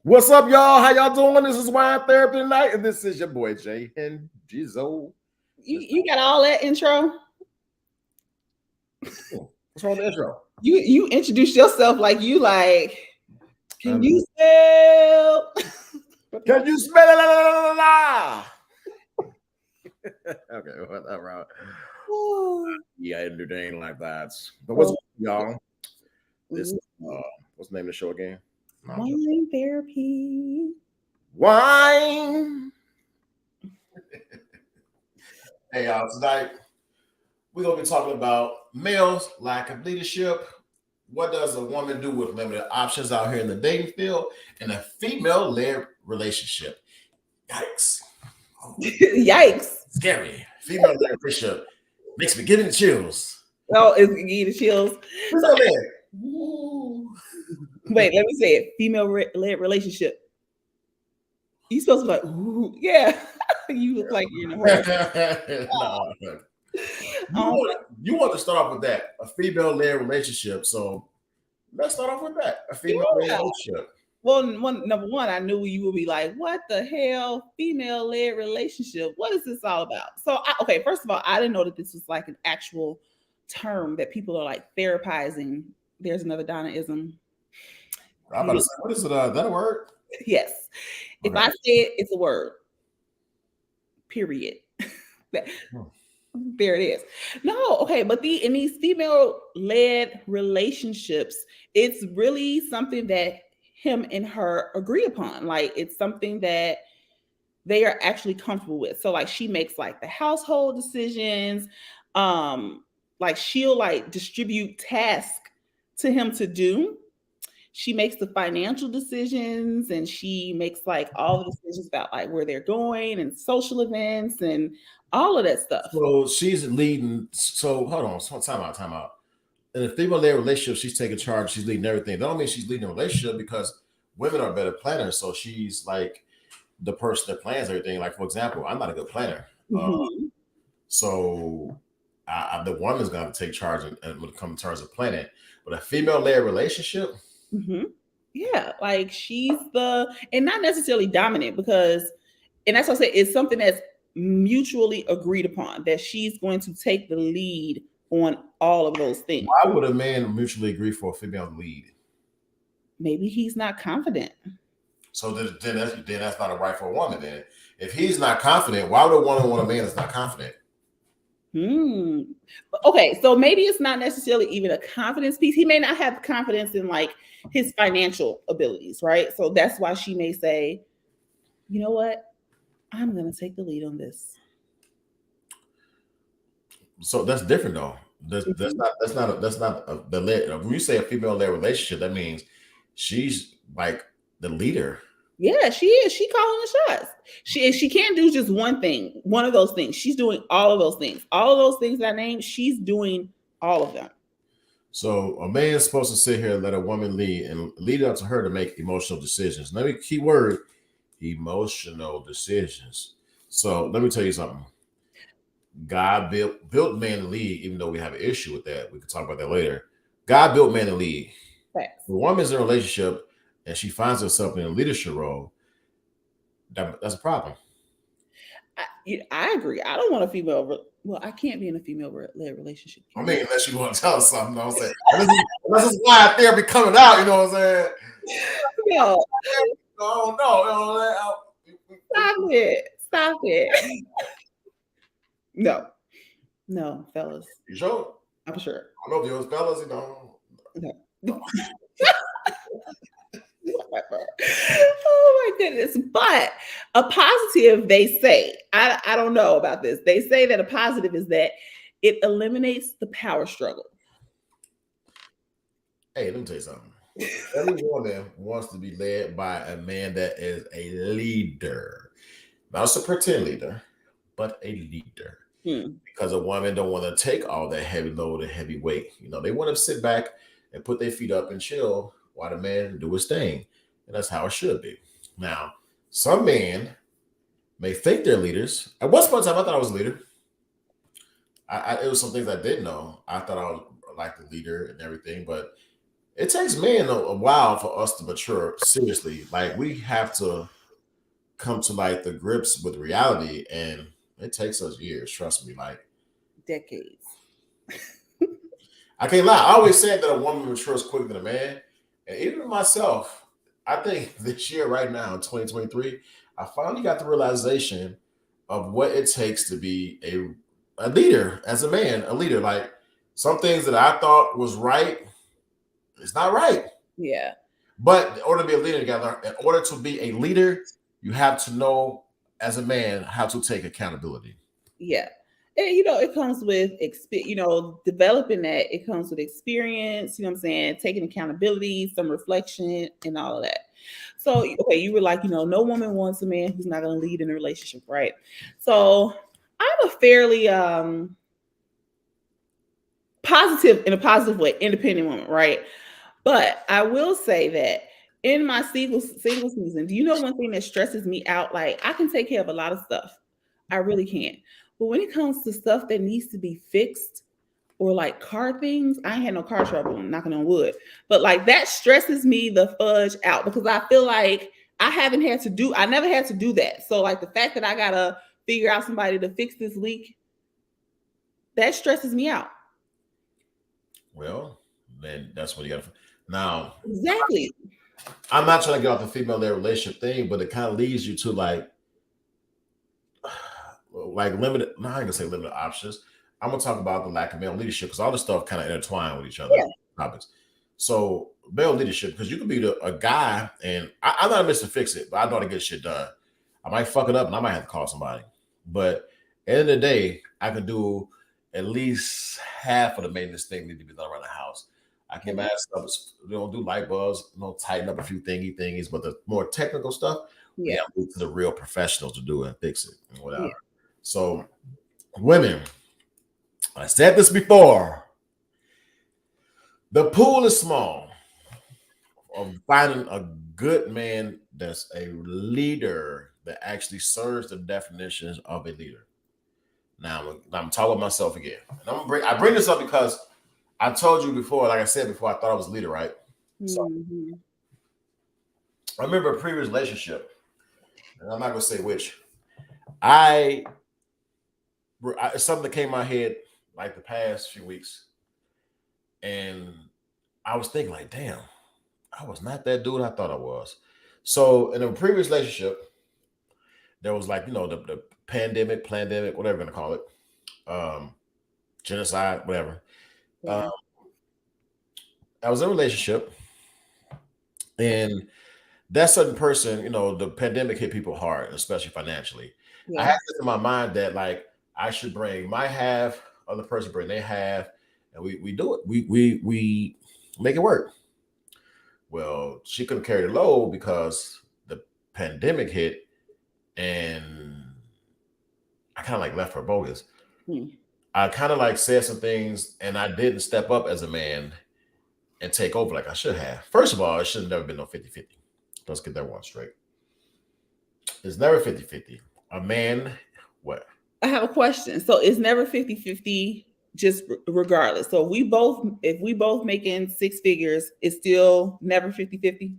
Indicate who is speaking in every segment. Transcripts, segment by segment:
Speaker 1: What's up, y'all? How y'all doing? This is Wine Therapy Tonight, and this is your boy Jay and Jizo.
Speaker 2: You got all that intro?
Speaker 1: What's wrong with the intro?
Speaker 2: You introduced yourself like you like. Can you spell?
Speaker 1: Can you smell it? La, la, la, la, la. Okay, whatever. Yeah, I didn't do anything like that. But what's up, y'all? This what's the name of the show again?
Speaker 2: Wine Therapy.
Speaker 1: Wine. Hey, y'all, tonight we're going to be talking about males' lack of leadership. What does a woman do with limited options out here in the dating field and a female-led relationship? Yikes.
Speaker 2: Yikes.
Speaker 1: Scary. Female-led relationship makes me get the chills.
Speaker 2: Oh, it's getting the chills. Wait, let me say it. Female-led relationship. You supposed to be like, ooh, yeah. You look like you're in a horror.
Speaker 1: No. You want to start off with that, a female-led relationship. So let's start off with that, a female-led relationship.
Speaker 2: Well, number one, I knew you would be like, what the hell? Female-led relationship. What is this all about? So, okay, first of all, I didn't know that this was like an actual term that people are like therapizing. There's another Donnaism.
Speaker 1: I'm about to say, what is it? Is that a word?
Speaker 2: Yes. Okay. If I say it, it's a word. Period. There it is. No, okay, but in these female-led relationships, it's really something that him and her agree upon. Like, it's something that they are actually comfortable with. So, like, she makes like the household decisions. Like, she'll like distribute tasks to him to do. She makes the financial decisions, and she makes like all the decisions about like where they're going and social events and all of that stuff.
Speaker 1: So she's leading. So hold on. So time out. In a female-led relationship, she's taking charge. She's leading everything. That don't mean she's leading a relationship, because women are better planners. So she's like the person that plans everything. Like, for example, I'm not a good planner. Mm-hmm. So the woman's going to take charge and when it comes in terms of planning. But a female-led relationship.
Speaker 2: Mm-hmm. Yeah, like she's and not necessarily dominant, because, and that's what I say, it's something that's mutually agreed upon, that she's going to take the lead on all of those things.
Speaker 1: Why would a man mutually agree for a female lead?
Speaker 2: Maybe he's not confident.
Speaker 1: So then that's not a right for a woman. Then if he's not confident, why would a woman want a man that's not confident?
Speaker 2: Okay, so maybe it's not necessarily even a confidence piece. He may not have confidence in like his financial abilities, right? So that's why she may say, you know what, I'm going to take the lead on this.
Speaker 1: So that's different though. That's not the lead. When you say a female-led relationship, that means she's like the leader.
Speaker 2: Yeah, she is. She calling the shots. She can't do just one thing, one of those things. She's doing all of those things. All of those things I named, she's doing all of them.
Speaker 1: So a man's supposed to sit here and let a woman lead and lead up to her to make emotional decisions. Let me key word, emotional decisions. So let me tell you something. God built man to lead, even though we have an issue with that. We can talk about that later. God built man to lead. Right. The woman's in a relationship and she finds herself in a leadership role, that's a problem.
Speaker 2: I agree. I don't want a female. Well, I can't be in a female-led relationship.
Speaker 1: I mean, unless you want to tell us something. You know what I'm saying? This is why therapy coming out. You know what I'm saying?
Speaker 2: No.
Speaker 1: No.
Speaker 2: Stop it. No, fellas.
Speaker 1: You sure?
Speaker 2: I'm sure.
Speaker 1: I know those fellas, you know. No.
Speaker 2: Oh my goodness. But a positive, they say, I don't know about this. They say that a positive is that it eliminates the power struggle.
Speaker 1: Hey, let me tell you something. Every woman wants to be led by a man that is a leader. Not just a pretend leader, but a leader. Because a woman don't want to take all that heavy load and heavy weight. You know, they want to sit back and put their feet up and chill while the man do his thing. And that's how it should be. Now, some men may think they're leaders. At one point in time, I thought I was a leader. It was some things I didn't know. I thought I was like the leader and everything, but It takes men a while for us to mature seriously. Like we have to come to like the grips with reality, and it takes us years. Trust me. Like
Speaker 2: Decades.
Speaker 1: I can't lie. I always said that a woman matures quicker than a man, and even myself, I think this year, right now, in 2023, I finally got the realization of what it takes to be a leader as a man, a leader. Like some things that I thought was right, it's not right.
Speaker 2: Yeah.
Speaker 1: But in order to be a leader together, in order to be a leader, you have to know as a man how to take accountability.
Speaker 2: Yeah. And it comes with developing that. It comes with experience, what I'm saying, taking accountability, some reflection, and all of that. So, okay, you were like, no woman wants a man who's not going to lead in a relationship, right? So, I'm a fairly positive, in a positive way, independent woman, right? But I will say that in my single season, do you know one thing that stresses me out? Like I can take care of a lot of stuff. I really can. But when it comes to stuff that needs to be fixed or like car things, I ain't had no car trouble, I'm knocking on wood. But like that stresses me the fudge out because I feel like I never had to do that. So like the fact that I gotta figure out somebody to fix this leak, that stresses me out.
Speaker 1: Well, then that's what you got to. Now,
Speaker 2: Exactly.
Speaker 1: I'm not trying to get off the female-led relationship thing, but it kind of leads you to like limited. No, I ain't gonna say limited options. I'm gonna talk about the lack of male leadership because all this stuff kind of intertwine with each other.
Speaker 2: Yeah.
Speaker 1: Topics. So male leadership, because you could be a guy, and I'm not a Mr. Fix It, but I know how to get shit done. I might fuck it up, and I might have to call somebody. But at the end of the day, I can do at least half of the maintenance thing need to be done around the house. I can add stuff, do light bulbs, tighten up a few thingies, but the more technical stuff, we
Speaker 2: Yeah.
Speaker 1: have to move to the real professionals to do it and fix it and whatever.
Speaker 2: Yeah.
Speaker 1: So, women, I said this before. The pool is small of finding a good man that's a leader that actually serves the definitions of a leader. Now, I'm talking about myself again. And I bring this up because I told you before, like I said before, I thought I was a leader, right? So I remember a previous relationship, and I'm not gonna say which. Something that came in my head like the past few weeks, and I was thinking, like, damn, I was not that dude I thought I was. So in a previous relationship, there was like, the pandemic, whatever you're gonna call it, genocide, whatever.
Speaker 2: Yeah.
Speaker 1: I was in a relationship, and that certain person, the pandemic hit people hard, especially financially. I
Speaker 2: Yeah.
Speaker 1: had this in my mind that like I should bring my half, other person bring their half, and we do it. We make it work. Well, she couldn't carry the load because the pandemic hit, and I kind of like left her bogus. I kind of like said some things, and I didn't step up as a man and take over like I should have. First of all, it should have never been no 50-50. Let's get that one straight. It's never 50-50. A man, what?
Speaker 2: I have a question. So it's never 50-50 just regardless. So if we both making six figures, it's still never 50-50.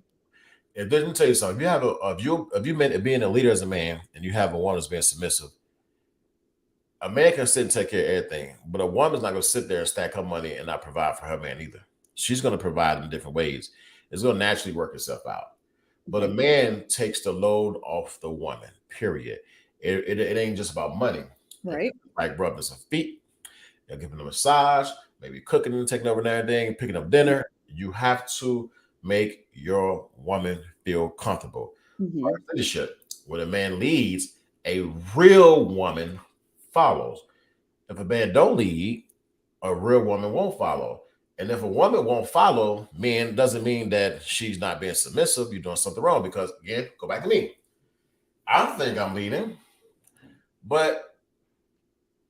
Speaker 1: It doesn't tell you something. If you have if you meant being a leader as a man and you have a woman that's being submissive, a man can sit and take care of everything, but a woman's not going to sit there and stack her money and not provide for her man either. She's going to provide in different ways. It's going to naturally work itself out. But a man takes the load off the woman, period. It ain't just about money.
Speaker 2: Right.
Speaker 1: Like rubbing some feet, giving a massage, maybe cooking and taking over and everything, picking up dinner. You have to make your woman feel comfortable. Leadership, when a man leads, a real woman follows. If a man don't lead, a real woman won't follow. And if a woman won't follow, men doesn't mean that she's not being submissive. You're doing something wrong because, again, go back to me. I think I'm leading, but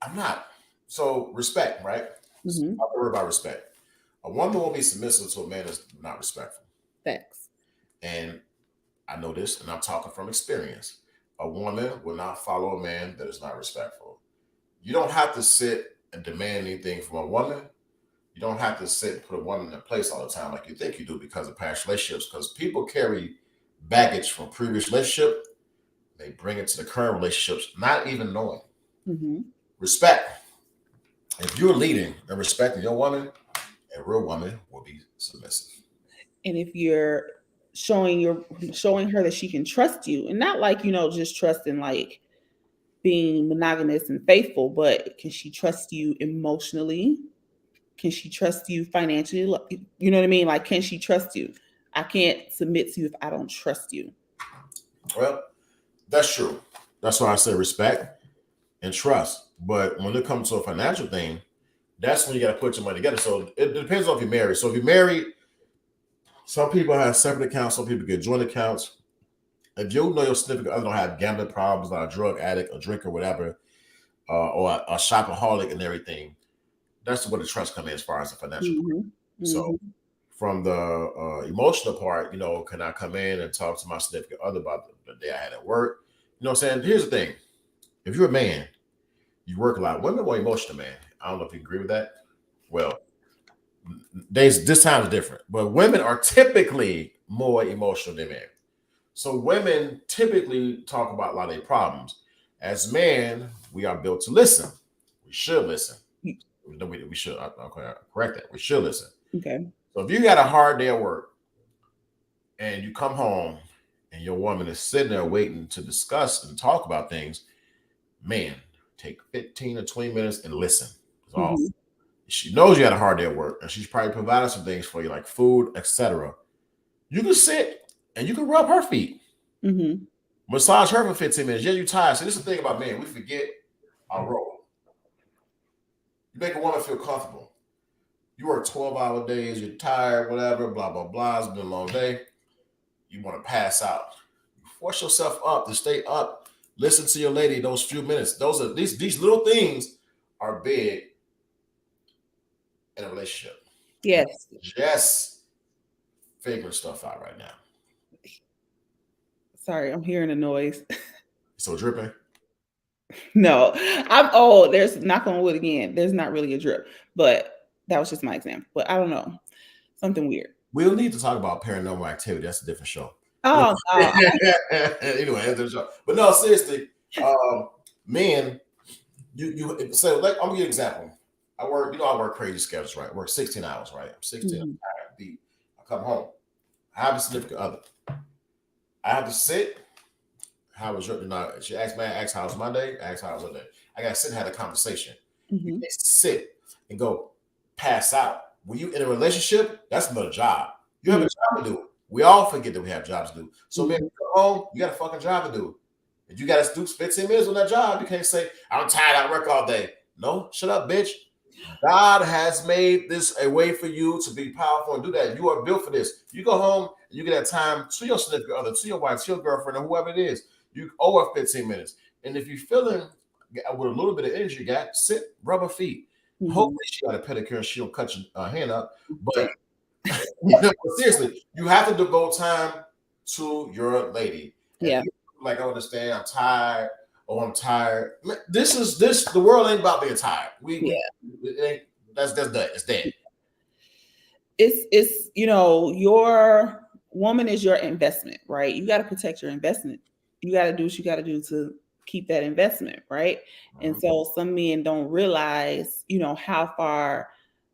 Speaker 1: I'm not. So respect, right? I'm worried about respect. A woman won't be submissive to a man that's not respectful.
Speaker 2: Facts.
Speaker 1: And I know this, and I'm talking from experience. A woman will not follow a man that is not respectful. You don't have to sit and demand anything from a woman. You don't have to sit and put a woman in a place all the time like you think you do because of past relationships. Because people carry baggage from previous relationship, they bring it to the current relationships, not even knowing.
Speaker 2: Mm-hmm.
Speaker 1: Respect. If you're leading and respecting your woman, a real woman will be submissive.
Speaker 2: And if you're showing her that she can trust you, and not like, just trusting like being monogamous and faithful, but can she trust you emotionally? Can she trust you financially? You know what I mean? Like, can she trust you? I can't submit to you if I don't trust you.
Speaker 1: Well, that's true. That's why I say respect and trust. But when it comes to a financial thing, that's when you got to put your money together. So it depends on if you're married. So if you're married, some people have separate accounts. Some people get joint accounts. If you know your significant other don't have gambling problems, not a drug addict, a drinker, whatever, or a shopaholic and everything, that's where the trust comes in as far as the financial part. So from the emotional part, can I come in and talk to my significant other about the day I had at work? You know what I'm saying? Here's the thing. If you're a man, you work a lot. Women are more emotional, man. I don't know if you agree with that. Well, this time is different. But women are typically more emotional than men. So women typically talk about a lot of their problems. As men, we are built to listen. We should listen. We should. Okay, correct that. We should listen.
Speaker 2: Okay.
Speaker 1: So if you got a hard day at work and you come home and your woman is sitting there waiting to discuss and talk about things, man, take 15 or 20 minutes and listen. That's all. She knows you had a hard day at work and she's probably provided some things for you like food, etc. You can sit and you can rub her feet. Massage her for 15 minutes. Yeah, you're tired. So this is the thing about men. We forget our role. You make a woman feel comfortable. You work 12-hour days, you're tired, whatever, blah, blah, blah. It's been a long day. You want to pass out. You force yourself up to stay up. Listen to your lady those few minutes. Those are these little things are big in a relationship.
Speaker 2: Yes.
Speaker 1: Just figuring stuff out right now.
Speaker 2: Sorry, I'm hearing a noise.
Speaker 1: So dripping?
Speaker 2: No, I'm old. There's, knock on wood again, there's not really a drip, but that was just my example. But I don't know. Something weird.
Speaker 1: We'll need to talk about paranormal activity. That's a different show.
Speaker 2: Oh,
Speaker 1: anyway, that's a different show. But no, seriously, men, you so like I'm gonna give you an example. I work crazy schedules, right? I work 16 hours, right? I'm 16, I'm tired, beat. I come home. I have a significant other. I have to sit. How was your night? She asked me, how was my day? Asked how was her day. I gotta sit and have a conversation. You can't sit and go pass out. When you in a relationship, that's another job. You have a job to do. We all forget that we have jobs to do. So man, you go home, you got a fucking job to do. If you got to do 15 minutes on that job, you can't say, I'm tired, I work all day. No, shut up, bitch. God has made this a way for you to be powerful and do that. You are built for this. You go home and you get that time to your significant other, to your wife, to your girlfriend, or whoever it is. You owe her 15 minutes. And if you're feeling with a little bit of energy, you got, sit, rub her feet. Hopefully she got a pedicure and she don't cut your hand up. But seriously, you have to devote time to your lady.
Speaker 2: Yeah.
Speaker 1: Like, I understand, I'm tired. Oh, I'm tired. The world ain't about being tired. That's dead. It's dead.
Speaker 2: It's your woman is your investment, right? You got to protect your investment. You got to do what you got to do to keep that investment, right? And so some men don't realize, how far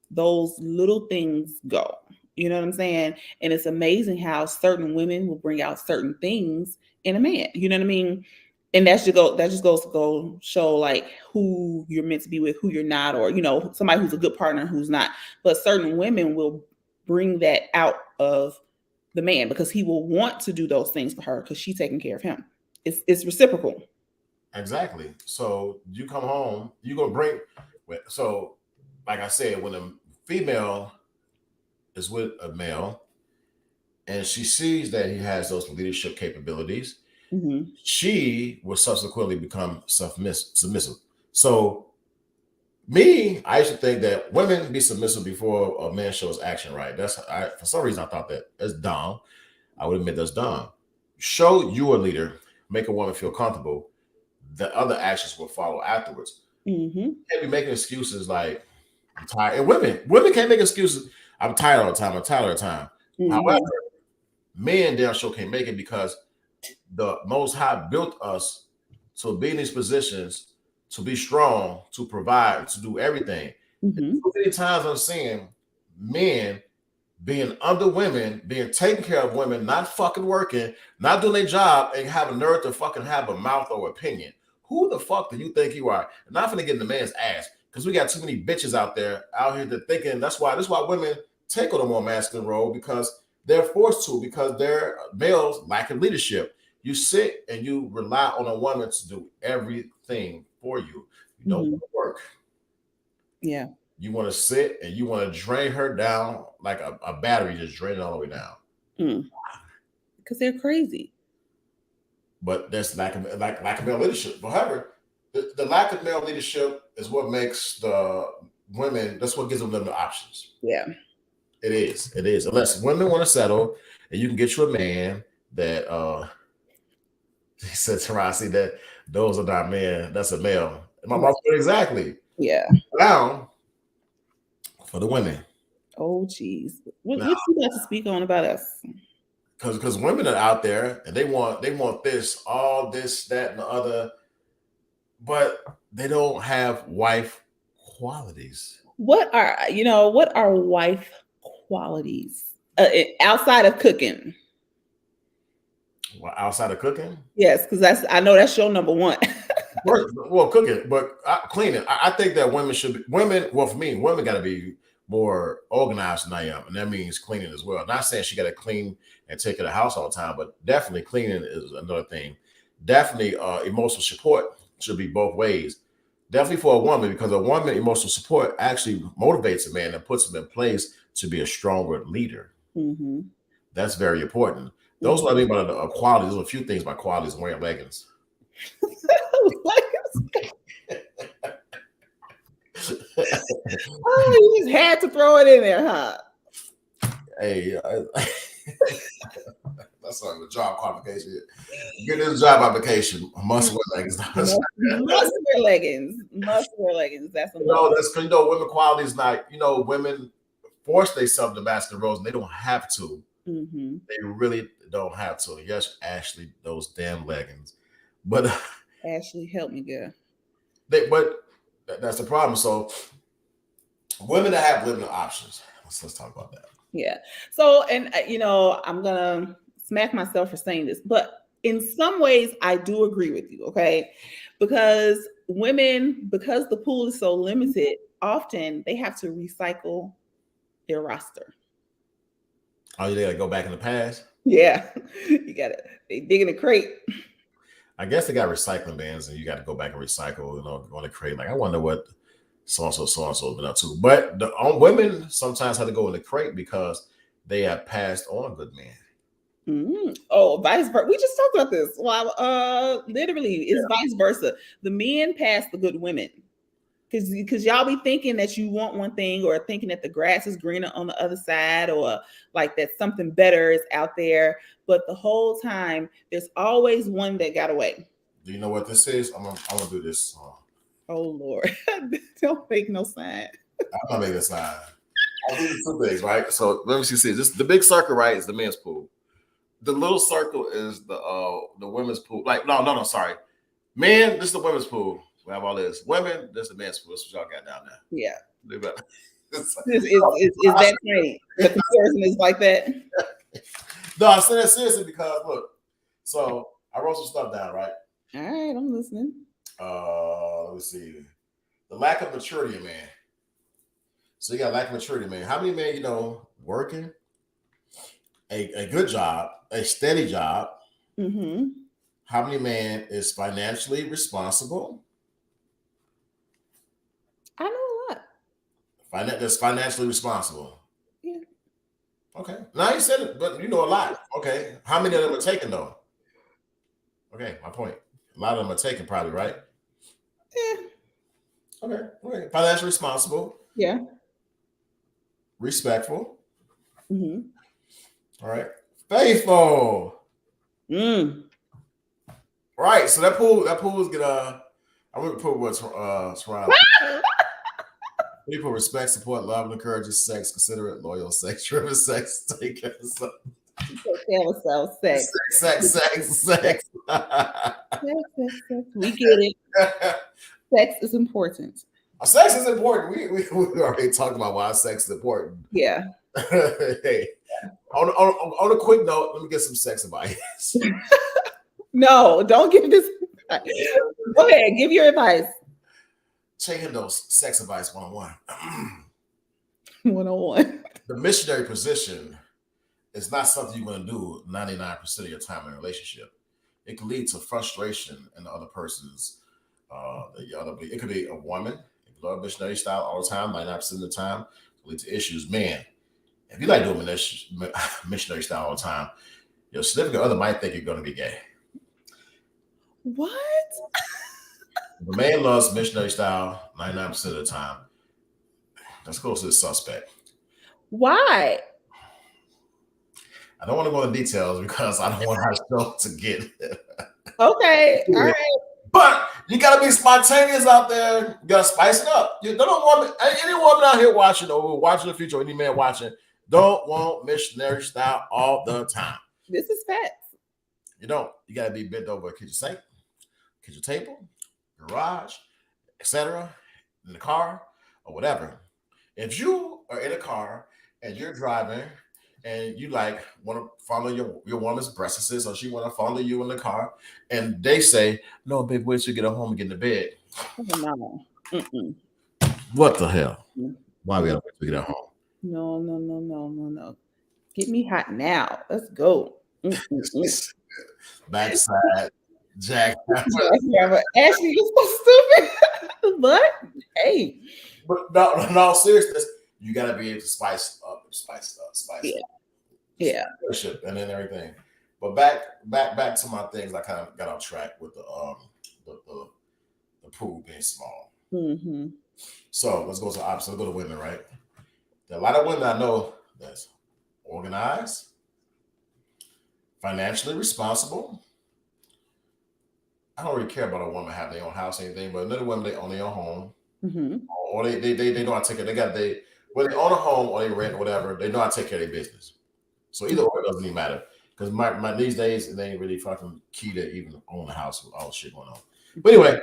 Speaker 2: those little things go. You know what I'm saying? And it's amazing how certain women will bring out certain things in a man. You know what I mean? And that just goes to go show like who you're meant to be with, who you're not, or somebody who's a good partner, who's not. But certain women will bring that out of the man because he will want to do those things for her because she's taking care of him. It's reciprocal.
Speaker 1: Exactly. So you come home, you're gonna bring. So, like I said, when a female is with a male and she sees that he has those leadership capabilities, she will subsequently become submissive. So I used to think that women be submissive before a man shows action, right? For some reason I thought that's dumb. I would admit that's dumb. Show you a leader, make a woman feel comfortable, the other actions will follow afterwards. You can't be making excuses like, I'm tired. And women can't make excuses. I'm tired all the time. I'm tired all the time. Mm-hmm. However, men damn sure can't make it because the Most High built us to be in these positions, to be strong, to provide, to do everything. Mm-hmm. So many times I'm seeing men being under women, being taken care of women, not fucking working, not doing their job, and have a nerve to fucking have a mouth or opinion. Who the fuck do you think you are? I'm not gonna get in the man's ass because we got too many bitches out here that thinking that's why women take on a more masculine role because they're forced to, because they're males lacking leadership. You sit and you rely on a woman to do everything for you. You don't want to work.
Speaker 2: Yeah.
Speaker 1: You want to sit and you want to drain her down like a battery, just drain it all the way down.
Speaker 2: Because they're crazy.
Speaker 1: But that's lack of male leadership. However, the lack of male leadership is what makes the women, that's what gives them the options.
Speaker 2: Yeah.
Speaker 1: It is. Unless women want to settle and you can get you a man that he said Tarasi that those are not men, that's a male. Exactly.
Speaker 2: Yeah.
Speaker 1: Down for the women.
Speaker 2: Oh geez. What you got to speak on about us?
Speaker 1: Because women are out there and they want this, all this, that, and the other, but they don't have wife qualities.
Speaker 2: What are wife qualities outside of cooking?
Speaker 1: Well, outside of cooking?
Speaker 2: Yes, because I know that's your number one.
Speaker 1: Well, cooking, but cleaning. I think that women for me, women got to be more organized than I am, and that means cleaning as well. Not saying she got to clean and take care of the house all the time, but definitely cleaning is another thing. Definitely, emotional support should be both ways. Definitely for a woman, because a woman emotional support actually motivates a man and puts him in place to be a stronger leader.
Speaker 2: Mm-hmm.
Speaker 1: That's very important. Those are what I mean by the qualities. There's a few things by qualities. Wearing leggings.
Speaker 2: Oh, you just had to throw it in there, huh?
Speaker 1: Hey, that's like a job qualification. Get this job application. Must wear leggings.
Speaker 2: Must wear leggings. Must wear leggings. That's
Speaker 1: that's because women qualities like women force themselves to masculine roles and they don't have to.
Speaker 2: Mm-hmm.
Speaker 1: They really don't have to. Yes, Ashley, those damn leggings. But
Speaker 2: Ashley, help me, girl.
Speaker 1: But that's the problem. So women that have limited options. Let's talk about that.
Speaker 2: Yeah. So, and I'm gonna smack myself for saying this, but in some ways, I do agree with you. Okay, because women, because the pool is so limited, often they have to recycle their roster.
Speaker 1: Oh, you gotta go back in the past?
Speaker 2: Yeah, they dig in a crate.
Speaker 1: I guess they got recycling bins, and you got to go back and recycle. Go in the crate. Like I wonder what so and so been up to. But the women sometimes have to go in the crate because they have passed on good men.
Speaker 2: Mm-hmm. Oh, vice versa. We just talked about this. Well, literally, it's vice versa. The men pass the good women. Because y'all be thinking that you want one thing or thinking that the grass is greener on the other side or like that something better is out there. But the whole time, there's always one that got away.
Speaker 1: Do you know what this is? I'm gonna do this.
Speaker 2: Oh, Lord. Don't make no sign.
Speaker 1: I'm not making a sign. I'll do two things, right? So let me see. This the big circle, right, is the men's pool. The little circle is the women's pool. Like, no, sorry. Men, this is the women's pool. We have all this. Women, this is the men's pool. This is what y'all got down there.
Speaker 2: Yeah.
Speaker 1: Is
Speaker 2: that right? The comparison is like that?
Speaker 1: No, I said that seriously because, look, so I wrote some stuff down, right?
Speaker 2: All right, I'm listening.
Speaker 1: Let me see. The lack of maturity in man. So you got lack of maturity, man. How many men, working a good job, a steady job?
Speaker 2: Mm-hmm.
Speaker 1: How many men is financially responsible?
Speaker 2: I know a lot.
Speaker 1: That's financially responsible.
Speaker 2: Yeah.
Speaker 1: Okay. Now you said it, but you know a lot. Okay. How many of them are taken though? Okay, my point. A lot of them are taken, probably, right?
Speaker 2: Yeah.
Speaker 1: Okay. Financially responsible.
Speaker 2: Yeah.
Speaker 1: Respectful.
Speaker 2: Mm-hmm.
Speaker 1: All right. Faithful. Right. So that pool is gonna. I'm gonna put what's surrounding. People respect, support, love, and encourages sex, considerate, loyal, sex-driven sex, take care of self.
Speaker 2: Sex.
Speaker 1: Sex.
Speaker 2: We get it. Sex is important.
Speaker 1: Sex is important. We already talked about why sex is important.
Speaker 2: Yeah.
Speaker 1: Hey, on a quick note, let me get some sex advice.
Speaker 2: No, don't give this. Go ahead, give your advice.
Speaker 1: Taking those sex advice 101.
Speaker 2: 101.
Speaker 1: The missionary position is not something you're going to do 99% of your time in a relationship. It can lead to frustration in the other person's. It could be a woman. If you love missionary style all the time, 99% of the time, it can lead to issues. Man, if you like doing missionary style all the time, your significant other might think you're going to be gay.
Speaker 2: What?
Speaker 1: If a man loves missionary style 99% of the time, let's go to the suspect.
Speaker 2: Why?
Speaker 1: I don't want to go into details because I don't want our show to get
Speaker 2: okay. All right.
Speaker 1: But you gotta be spontaneous out there. You gotta spice it up. You don't want any woman out here watching or watching the future, or any man watching, don't want missionary style all the time.
Speaker 2: This is facts.
Speaker 1: You don't. You gotta be bent over a kitchen sink, kitchen table, garage, etc., in the car, or whatever. If you are in a car and you're driving and you like want to follow your woman's breasts, or she want to follow you in the car, and they say, "No, babe, wait till you get home and get into bed."
Speaker 2: Oh, no.
Speaker 1: What the hell? Why we gotta wait till we get home?
Speaker 2: No. Get me hot now. Let's go.
Speaker 1: Backside, Jack.
Speaker 2: Ashley, you're so stupid. But hey.
Speaker 1: But no, seriousness, you gotta be able to spice up.
Speaker 2: Yeah.
Speaker 1: And then everything. But back to my things. I kind of got off track with the pool being small.
Speaker 2: Mm-hmm.
Speaker 1: So let's go to the opposite. Let's go to women, right? There are a lot of women I know that's organized, financially responsible. I don't really care about a woman having their own house or anything, but another women, they own their own home.
Speaker 2: Mm-hmm.
Speaker 1: Or they know how to take it. Whether they own a home or they rent or whatever, they know how to take care of their business. So either or, it doesn't even matter. Because my these days, it ain't really fucking key to even own a house with all the shit going on. But anyway,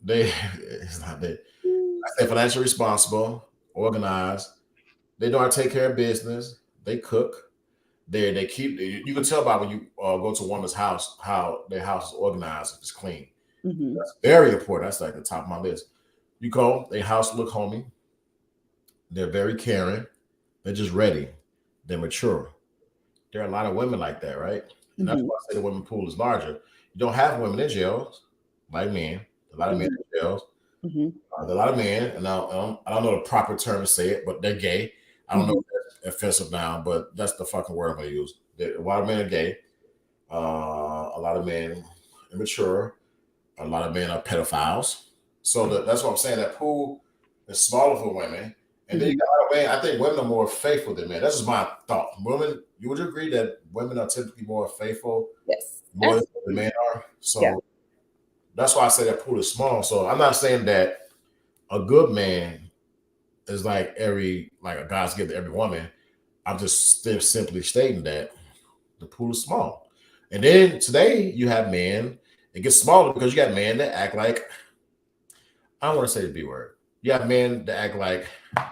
Speaker 1: it's not that. I say financially responsible, organized. They know how to take care of business. They cook. They keep. You can tell by when you go to a woman's house how their house is organized, if it's clean.
Speaker 2: Mm-hmm.
Speaker 1: That's very important. That's like the top of my list. You go, their house look homey. They're very caring. They're just ready. They're mature. There are a lot of women like that, right? And that's why I say the women pool is larger. You don't have women in jails like men. A lot of men in jails.
Speaker 2: Mm-hmm.
Speaker 1: A lot of men, and I don't know the proper term to say it, but they're gay. I don't know if that's offensive now, but that's the fucking word I'm going to use. A lot of men are gay. A lot of men are immature. A lot of men are pedophiles. So that's what I'm saying. That pool is smaller for women. And then you got a lot of men. I think women are more faithful than men. That's just my thought. Women, you would agree that women are typically more faithful?
Speaker 2: Yes.
Speaker 1: More than men are. So that's why I say that pool is small. So I'm not saying that a good man is like a God's gift to every woman. I'm just simply stating that the pool is small. And then today you have men. It gets smaller because you got men that act like, I don't want to say the B word. You have men that act like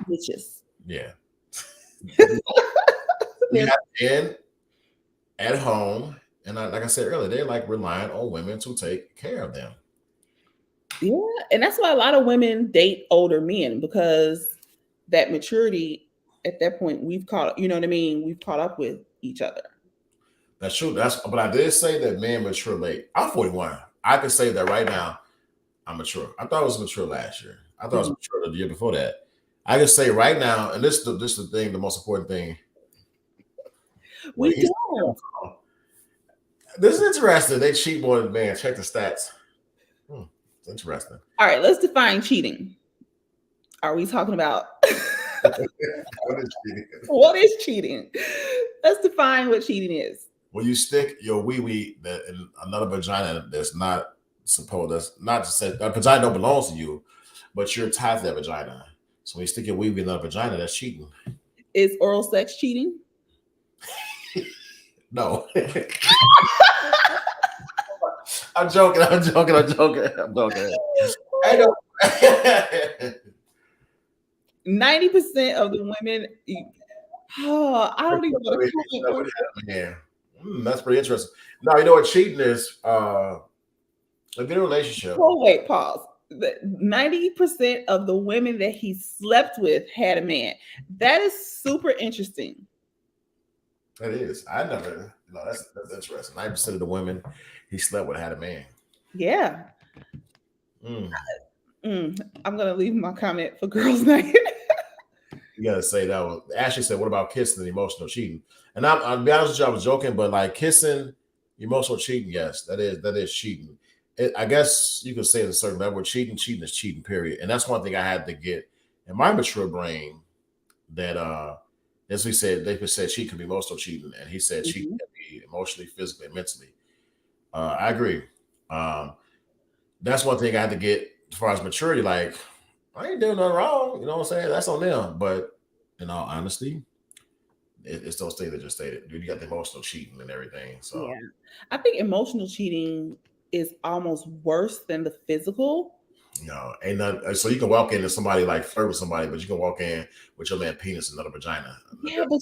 Speaker 2: bitches.
Speaker 1: Yeah. You have men at home, and like I said earlier, they're like relying on women to take care of them.
Speaker 2: Yeah, and that's why a lot of women date older men, because that maturity at that point we've caught, you know what I mean? We've caught up with each other.
Speaker 1: That's true. But I did say that men mature late. I'm 41. I can say that right now. I'm mature. I thought I was mature last year. I thought I was mature the year before that. I can say right now, and this is the thing, the most important thing.
Speaker 2: We don't.
Speaker 1: This is interesting. They cheat more than men. Check the stats. It's interesting.
Speaker 2: All right, let's define cheating. Are we talking about
Speaker 1: what is cheating?
Speaker 2: What is cheating? Let's define what cheating is.
Speaker 1: When you stick your wee-wee in another vagina that's not to say that vagina don't belong to you, but you're tied to that vagina. So when you stick your weave in that vagina, that's cheating.
Speaker 2: Is oral sex cheating?
Speaker 1: No. I'm joking. I know.
Speaker 2: 90% of the women. Oh, I don't even want to
Speaker 1: comment. That's pretty interesting. Now, you know what cheating is? A good relationship.
Speaker 2: Oh, wait, pause. 90% of the women that he slept with had a man. That is super interesting.
Speaker 1: It is. I never. No, that's interesting. 90% of the women he slept with had a man.
Speaker 2: Yeah. I'm gonna leave my comment for girls' night.
Speaker 1: You gotta say that one. Ashley said, "What about kissing and emotional cheating?" And I'll be honest with you, I was joking, but like kissing, emotional cheating, yes, that is cheating. I guess you could say at a certain level, cheating is cheating, period. And that's one thing I had to get in my mature brain. That as we said, they said cheat can be emotional cheating, and he said cheating can be emotionally, physically, and mentally. I agree. That's one thing I had to get as far as maturity. Like, I ain't doing nothing wrong. You know what I'm saying? That's on them. But in all honesty, it's those things that just stated. Dude, you got the emotional cheating and everything. So
Speaker 2: yeah, I think emotional cheating is almost worse than the physical.
Speaker 1: No, ain't nothing. So you can walk into somebody like flirt with somebody, but you can walk in with your man penis and not a vagina.
Speaker 2: Yeah, but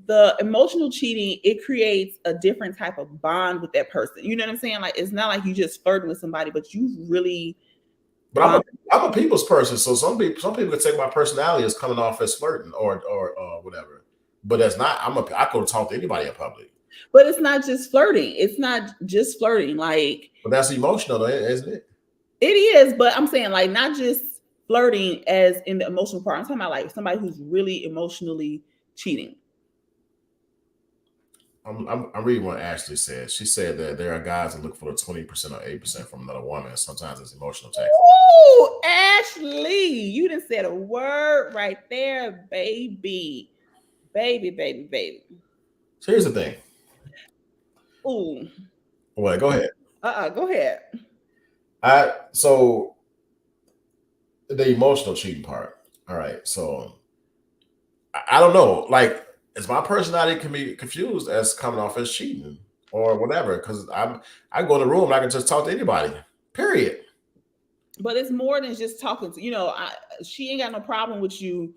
Speaker 2: the emotional cheating, it creates a different type of bond with that person. You know what I'm saying? Like, it's not like you just flirting with somebody, but you really.
Speaker 1: But I'm a people's person, so some people can take my personality as coming off as flirting or whatever. But that's not. I go talk to anybody in public.
Speaker 2: But it's not just flirting. It's not just flirting. Like,
Speaker 1: but that's emotional, though, isn't it?
Speaker 2: It is, but I'm saying like not just flirting as in the emotional part. I'm talking about like somebody who's really emotionally cheating.
Speaker 1: I'm reading what Ashley said. She said that there are guys that look for the 20% or 8% from another woman. Sometimes it's emotional text.
Speaker 2: Oh, Ashley, you done said a word right there, baby. Baby.
Speaker 1: So here's the thing.
Speaker 2: Ooh.
Speaker 1: Well, go ahead.
Speaker 2: Go ahead.
Speaker 1: So the emotional cheating part. All right. So I don't know. Like, is my personality can be confused as coming off as cheating or whatever? Because I go in the room and I can just talk to anybody. Period.
Speaker 2: But it's more than just talking to, she ain't got no problem with you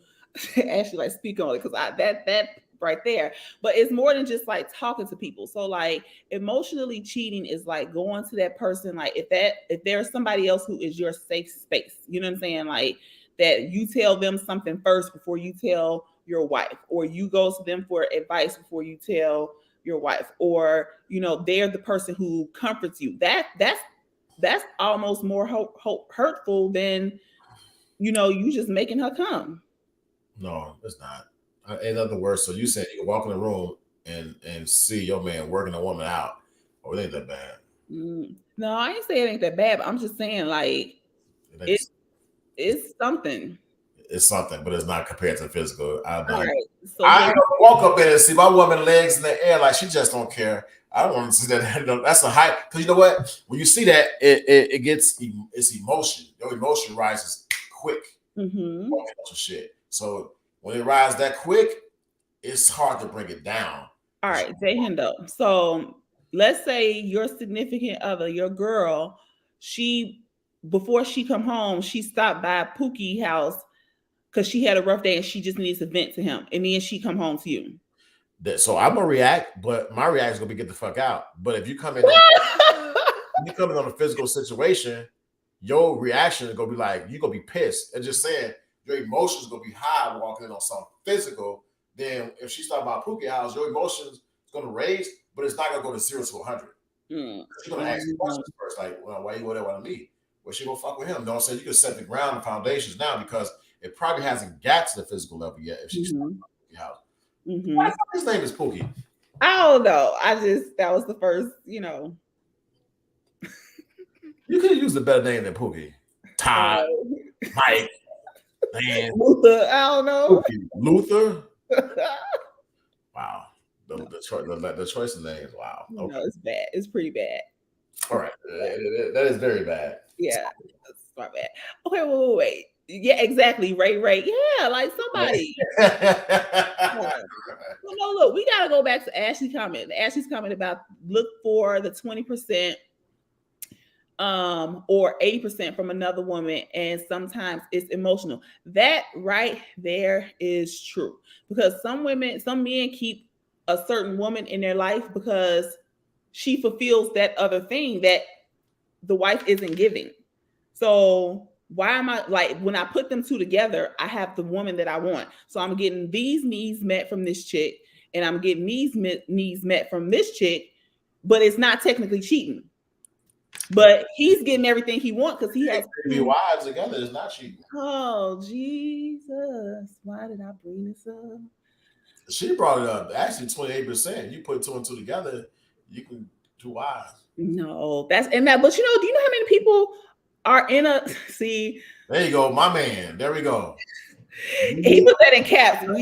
Speaker 2: actually like speak on it because that right there. But it's more than just like talking to people. So like emotionally cheating is like going to that person, like if there's somebody else who is your safe space, you know what I'm saying? Like that you tell them something first before you tell your wife, or you go to them for advice before you tell your wife, or they're the person who comforts you. That's almost more hurtful than you just making her come.
Speaker 1: No, it's not. In other words, so you said you can walk in the room and see your man working a woman out. Oh, it ain't that bad.
Speaker 2: No, I ain't saying it ain't that bad, but I'm just saying like it's something.
Speaker 1: It's something, but it's not compared to physical. I
Speaker 2: So
Speaker 1: I walk up there and see my woman legs in the air like she just don't care. I don't want to see that. That's a hype. Because you know what? When you see that, it's emotion. Your emotion rises quick.
Speaker 2: Mm-hmm.
Speaker 1: Shit. So when it rises that quick, it's hard to bring it down.
Speaker 2: All right, Jay Hendo. So let's say your significant other, your girl, before she come home, she stopped by Pookie house because she had a rough day and she just needs to vent to him, and then she come home to you.
Speaker 1: So I'm gonna react, but my reaction is gonna be get the fuck out. But if you come in, on a physical situation, your reaction is gonna be like you're gonna be pissed and just saying your emotions gonna be high walking in on something physical. Then if she stopped by Pookie house, your emotions is gonna raise, but it's not gonna go to 0 to 100. You're gonna ask questions first, like, well, why you go there with me? Well, she gonna fuck with him. No, so you can set the ground and foundations now because it probably hasn't got to the physical level yet. If she's stopped by Pookie house. Why his name is Pookie?
Speaker 2: I don't know. That was the first,
Speaker 1: You could have used a better name than Pookie. Todd, Mike, man.
Speaker 2: Luther, I don't know.
Speaker 1: Pookie. Luther? Wow. The choice of names, wow.
Speaker 2: Okay. No, it's bad. It's pretty bad.
Speaker 1: All right, that is very bad.
Speaker 2: Yeah, that's my bad. Okay, wait. Yeah, exactly. Right. Yeah, like somebody. No, look, we gotta go back to Ashley's comment. Ashley's comment about look for the 20% or 80% from another woman, and sometimes it's emotional. That right there is true, because some men keep a certain woman in their life because she fulfills that other thing that the wife isn't giving. So why am I, like, when I put them two together, I have the woman that I want. So I'm getting these needs met from this chick, and I'm getting these needs met from this chick, but it's not technically cheating. But he's getting everything he wants because he has
Speaker 1: to be wives together. It's not cheating.
Speaker 2: Oh Jesus! Why did I bring this up?
Speaker 1: She brought it up. Actually, 28%. You put two and two together, you can do wives.
Speaker 2: No, that's and that. But do you know how many people are in a see?
Speaker 1: There you go, my man. There we go.
Speaker 2: He put that in caps. No,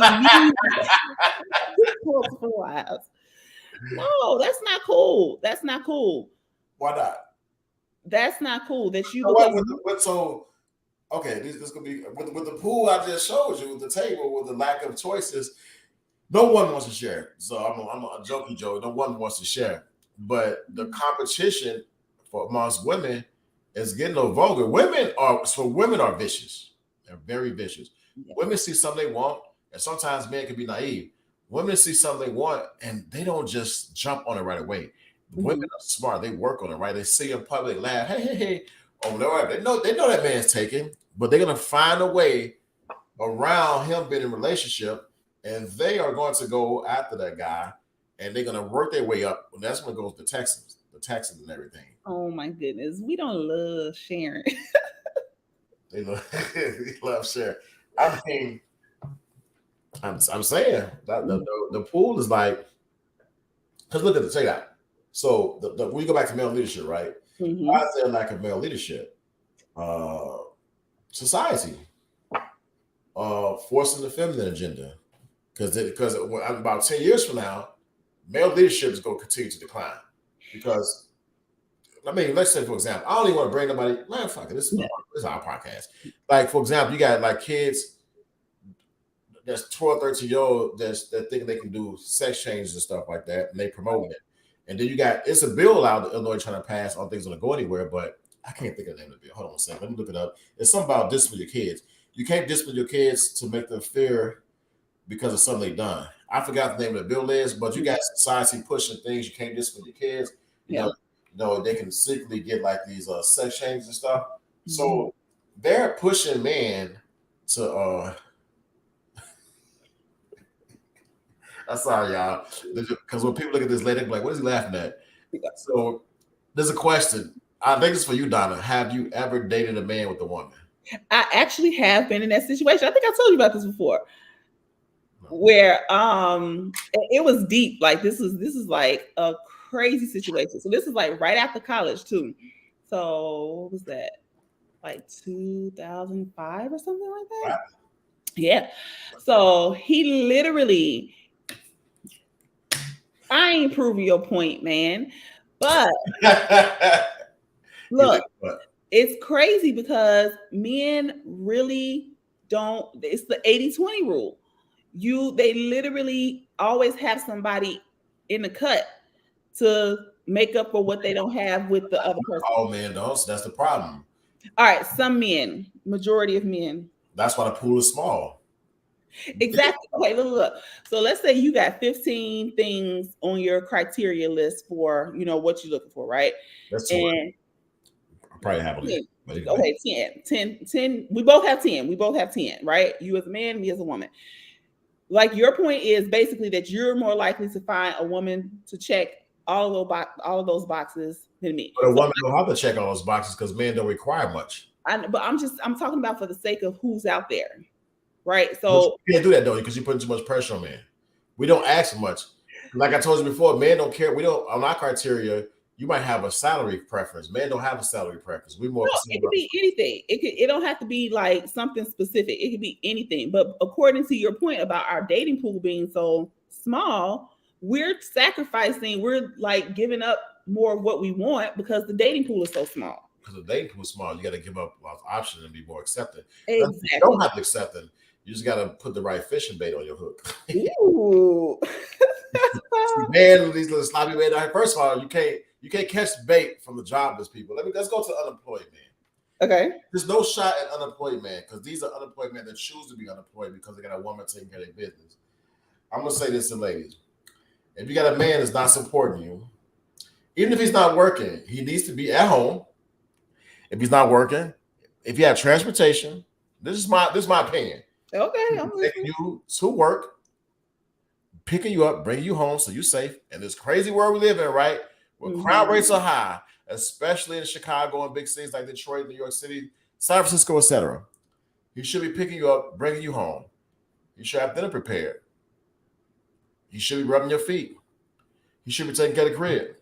Speaker 2: that's not cool. That's not cool.
Speaker 1: Why not?
Speaker 2: That's not cool. That you.
Speaker 1: So okay, this could be with the pool I just showed you, with the table, with the lack of choices. No one wants to share. So I'm a jokey joke. No one wants to share. But the competition for amongst women is getting a little vulgar. Women are vicious. They're very vicious. Yeah. Women see something they want, and sometimes men can be naive. Women see something they want, and they don't just jump on it right away. Women are smart. They work on it, right? They see in public, laugh, hey, oh no, they know that man's taken, but they're gonna find a way around him being in a relationship, and they are going to go after that guy, and they're gonna work their way up. And that's when it goes to the Texans and everything.
Speaker 2: Oh my goodness, we don't love sharing.
Speaker 1: They love sharing. I mean, I'm saying that the pool is like, because look at the check out. So we go back to male leadership, right? Mm-hmm. Why is there a lack of male leadership? Society forcing the feminine agenda, because about 10 years from now, male leadership is going to continue to decline. Because I mean, let's say, for example, I don't even want to bring nobody. Man, fuck it. This is our podcast. Like, for example, you got like kids that's 12, 13-year-old that think they can do sex changes and stuff like that, and they promote it. And then you got, it's a bill out that Illinois trying to pass on things that don't go anywhere, but I can't think of the name of the bill. Hold on a second. Let me look it up. It's something about discipline your kids. You can't discipline your kids to make them fear because of something they've done. I forgot the name of the bill is, but you got society pushing things. You can't discipline your kids. You know, they can secretly get like these sex changes and stuff. Mm-hmm. So they're pushing men to I'm sorry, y'all. Because when people look at this lady, they're like, what is he laughing at? So there's a question. I think it's for you, Donna. Have you ever dated a man with a woman?
Speaker 2: I actually have been in that situation. I think I told you about this before. Where it was deep. Like this is like a crazy situation. So this is like right after college too. So what was that? Like 2005 or something like that? Wow. Yeah. So he literally, I ain't proving your point, man. But look, it's crazy because men really don't, it's the 80-20 rule. They literally always have somebody in the cut to make up for what they don't have with the other person.
Speaker 1: Oh man, that's the problem.
Speaker 2: All right, some men, majority of men.
Speaker 1: That's why the pool is small.
Speaker 2: Exactly. Okay, look. So let's say you got 15 things on your criteria list for, what you're looking for, right?
Speaker 1: That's 10. I probably have a list.
Speaker 2: Okay, 10. We both have 10. We both have 10, right? You as a man, me as a woman. Like your point is basically that you're more likely to find a woman to check all of those boxes than me.
Speaker 1: But a woman don't have to check all those boxes because men don't require much.
Speaker 2: But I'm talking about for the sake of who's out there, right? So
Speaker 1: you can't do that though because you're putting too much pressure on men. We don't ask much. Like I told you before, men don't care. We don't, on our criteria. You might have a salary preference. Men don't have a salary preference. We more.
Speaker 2: It could be anything. It don't have to be like something specific. It could be anything. But according to your point about our dating pool being so small, we're sacrificing. We're like giving up more of what we want because the dating pool is so small.
Speaker 1: Because the dating pool is small, you got to give up lots of options and be more accepting.
Speaker 2: Exactly.
Speaker 1: You don't have to accept them. You just got to put the right fishing bait on your hook.
Speaker 2: Ooh.
Speaker 1: Man, these little sloppy men. First of all, you can't catch bait from the jobless people. Let's go to the unemployed man.
Speaker 2: Okay.
Speaker 1: There's no shot at unemployed men because these are unemployed men that choose to be unemployed because they got a woman taking care of their business. I'm gonna say this to ladies: if you got a man that's not supporting you, even if he's not working, he needs to be at home. If he's not working, if you have transportation, this is my opinion.
Speaker 2: Okay, I'm
Speaker 1: taking you to work, picking you up, bringing you home so you're safe. And this crazy world we live in, right? Where crime rates are high, especially in Chicago and big cities like Detroit, New York City, San Francisco, etc. He should be picking you up, bringing you home. You should have dinner prepared. He should be rubbing your feet. He should be taking care of the crib.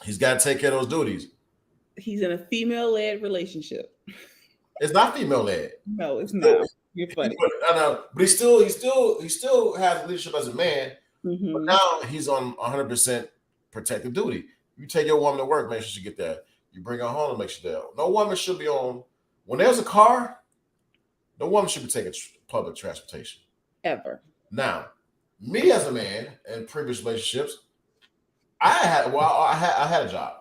Speaker 1: He's got to take care of those duties.
Speaker 2: He's in a female-led relationship.
Speaker 1: It's not female-led.
Speaker 2: No, it's not. You're funny.
Speaker 1: I know, but he still has leadership as a man. Mm-hmm. But now he's on 100% protective duty. You take your woman to work, make sure she get there. You bring her home and make sure there. No woman should be on. When there's a car, no woman should be taking public transportation
Speaker 2: ever.
Speaker 1: Now, me as a man in previous relationships, I had a job,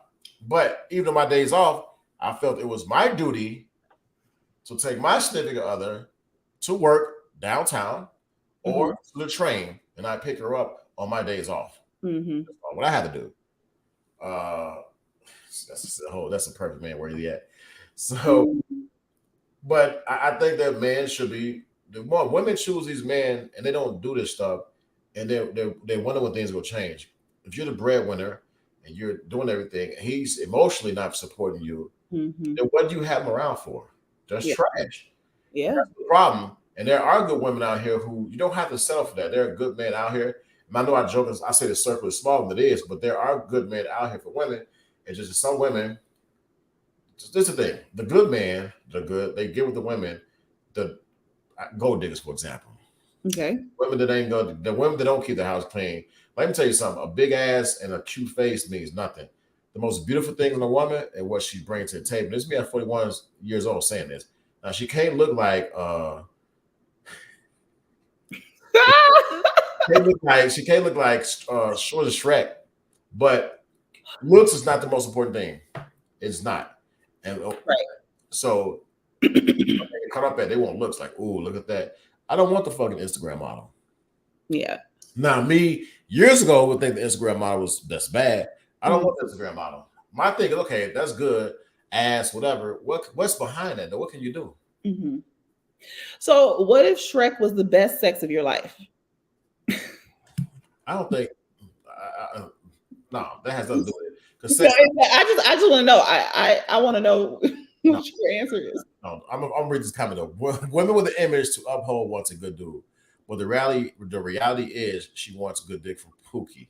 Speaker 1: but even on my days off, I felt it was my duty to take my significant other to work downtown or to the train, and I pick her up on my days off.
Speaker 2: Mm-hmm.
Speaker 1: That's what I had to do. That's a perfect man where he at. So, but I think that men should be. The more women choose these men and they don't do this stuff, and they wonder when things will change. If you're the breadwinner and you're doing everything, and he's emotionally not supporting you, then what do you have him around for? That's trash.
Speaker 2: Yeah,
Speaker 1: that's the problem. And there are good women out here who you don't have to settle for that. There are good men out here. And I know I joke, I say the circle is smaller than it is, but there are good men out here for women. It's just some women. This is the thing: the good men, they get with the women, the gold diggers, for example.
Speaker 2: Okay.
Speaker 1: Women the women that don't keep their house clean. Let me tell you something: a big ass and a cute face means nothing. The most beautiful thing in a woman is what she brings to the table. This is me at 41 years old saying this. Now she can't look like she can't look like short as Shrek, but looks is not the most important thing. It's not. And so caught up at they want looks like, oh, look at that. I don't want the fucking Instagram model.
Speaker 2: Yeah.
Speaker 1: Now, me years ago would think the Instagram model that's bad. I don't want the Instagram model. My thing is, okay, that's good, ass, whatever. What's behind that? What can you do?
Speaker 2: Mm-hmm. So, what if Shrek was the best sex of your life?
Speaker 1: I don't think. No, that has nothing to do with it. Because
Speaker 2: I just want to know. I want to know what your answer is.
Speaker 1: No, I'm reading this comment though. Women with an image to uphold wants a good dude, but the reality is she wants a good dick from Pookie.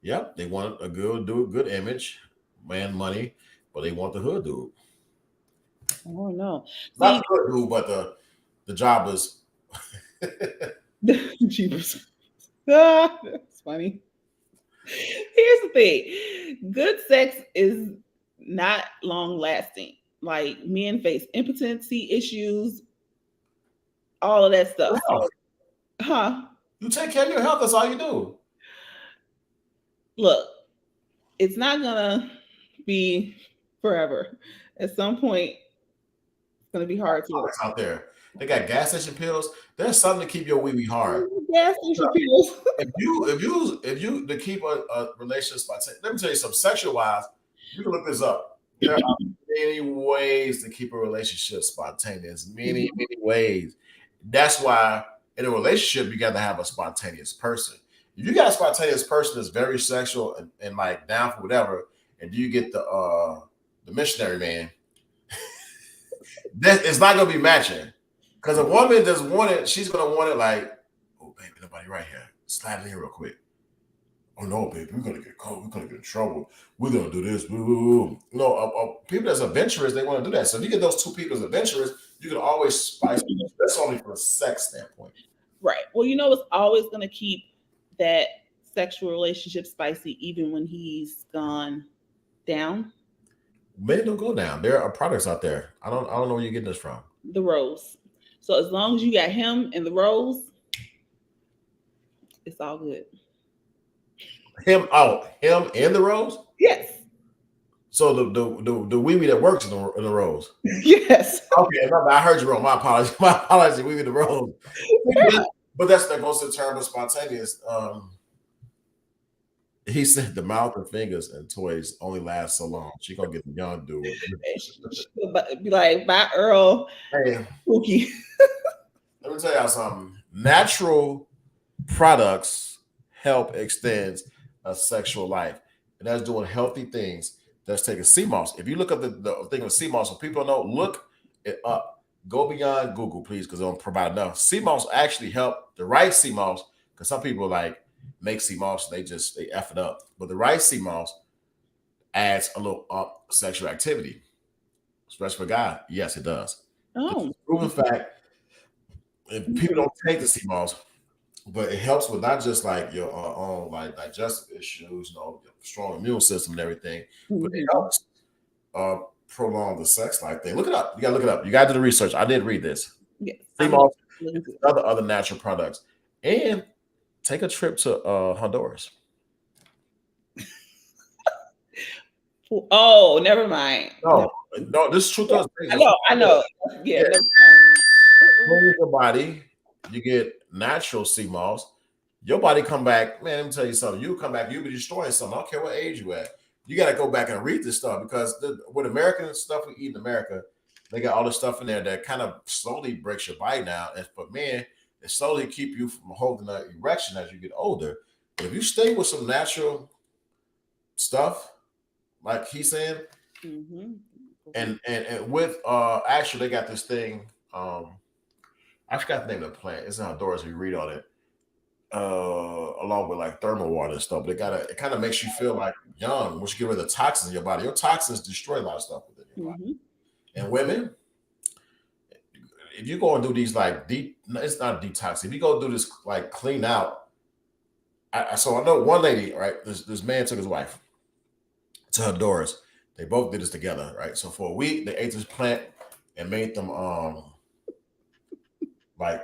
Speaker 1: Yep, they want a good dude, good image, man, money, but they want the hood dude.
Speaker 2: Oh no,
Speaker 1: not the hood dude, but the jobless.
Speaker 2: Jeepers. That's funny. Here's the thing: good sex is not long lasting. Like men face impotency issues, all of that stuff.
Speaker 1: You take care of your health. That's all you do.
Speaker 2: Look, it's not gonna be forever. At some point, it's gonna be hard to
Speaker 1: out there. They got gas station pills. There's something to keep your wee hard.
Speaker 2: Gas station pills.
Speaker 1: if you to keep a relationship spontaneous, let me tell you something. Sexual wise, you can look this up. There are many ways to keep a relationship spontaneous. Many ways. That's why in a relationship you got to have a spontaneous person. If you got a spontaneous person that's very sexual and like down for whatever, and you get the missionary man, it's not gonna be matching. Because a woman doesn't want it, she's gonna want it like, oh baby, nobody right here. Slide in here real quick. Oh no, baby, we're gonna get caught. We're gonna get in trouble. We're gonna do this. No, people that's adventurous, they want to do that. So if you get those two people as adventurous, you can always spice it. That's only from a sex standpoint.
Speaker 2: Right. Well, you know what's always gonna keep that sexual relationship spicy even when he's gone down?
Speaker 1: Men don't go down. There are products out there. I don't know where you're getting this from.
Speaker 2: The rose. So as long as you got him and the rose, it's all good.
Speaker 1: Him and the rose?
Speaker 2: Yes.
Speaker 1: So the wee that works in the rose.
Speaker 2: Yes.
Speaker 1: Okay, I heard you wrong. My apologies. My apologies. Wee the rose. But that goes to the term of spontaneous. He said the mouth and fingers and toys only last so long. She gonna get the young dude.
Speaker 2: Be like, bye, Earl.
Speaker 1: Hey,
Speaker 2: Spooky.
Speaker 1: let me tell y'all something. Natural products help extend a sexual life, and that's doing healthy things. That's taking sea moss. If you look at the thing with sea moss, so people know, look it up. Go beyond Google, please, because they don't provide enough. Sea moss actually help. The right sea moss, because some people like make sea moss, they F it up. But the right sea moss adds a little sexual activity, especially for God. Yes, it does.
Speaker 2: Oh,
Speaker 1: Proven fact. If people don't take the sea moss, but it helps with not just like your own like digestive issues, strong immune system and everything, but it helps prolong the sex life thing. Look it up. You gotta look it up. You gotta do the research. I did read this.
Speaker 2: Yes.
Speaker 1: Sea moss, other natural products, and take a trip to Honduras.
Speaker 2: Oh, never mind.
Speaker 1: No, this is true.
Speaker 2: I know. Yeah.
Speaker 1: Move your body, you get natural sea moss. Your body come back, man. Let me tell you something. You come back, you be destroying something. I don't care what age you at. You got to go back and read this stuff because with American stuff we eat in America, they got all this stuff in there that kind of slowly breaks your body down. And for men, it slowly keep you from holding an erection as you get older. But if you stay with some natural stuff, like he's saying, and with actually they got this thing. I forgot the name of the plant. It's in Honduras. You read on it, along with like thermal water and stuff. But it kind of makes you feel like young. Once you get rid of the toxins in your body, your toxins destroy a lot of stuff within your body. And women, if you go and do these like it's not detox. If you go do this like clean out, so I know one lady, right? This man took his wife to Honduras. They both did this together, right? So for a week, they ate this plant and made them like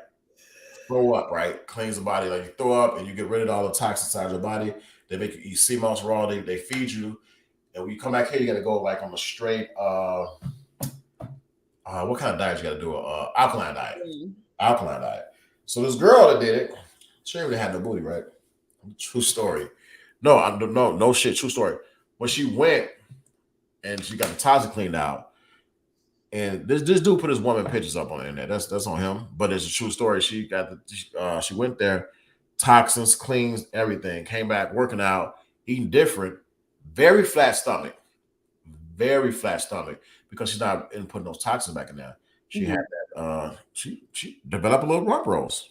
Speaker 1: throw up, right? Cleans the body, like you throw up and you get rid of all the toxins inside your body. They make you eat sea moss raw. They feed you, and when you come back here, you got to go like on a straight what kind of diet you got to do? Alkaline diet. Alkaline diet. So this girl that did it, she didn't really have no booty, right? True story. No shit. True story. When she went and she got the toxins cleaned out. And this dude put his woman pictures up on the internet. That's on him, but it's a true story. She got she went there, toxins, cleans, everything. Came back working out, eating different, very flat stomach, because she's not putting those toxins back in there. She had that. She developed a little rump rose.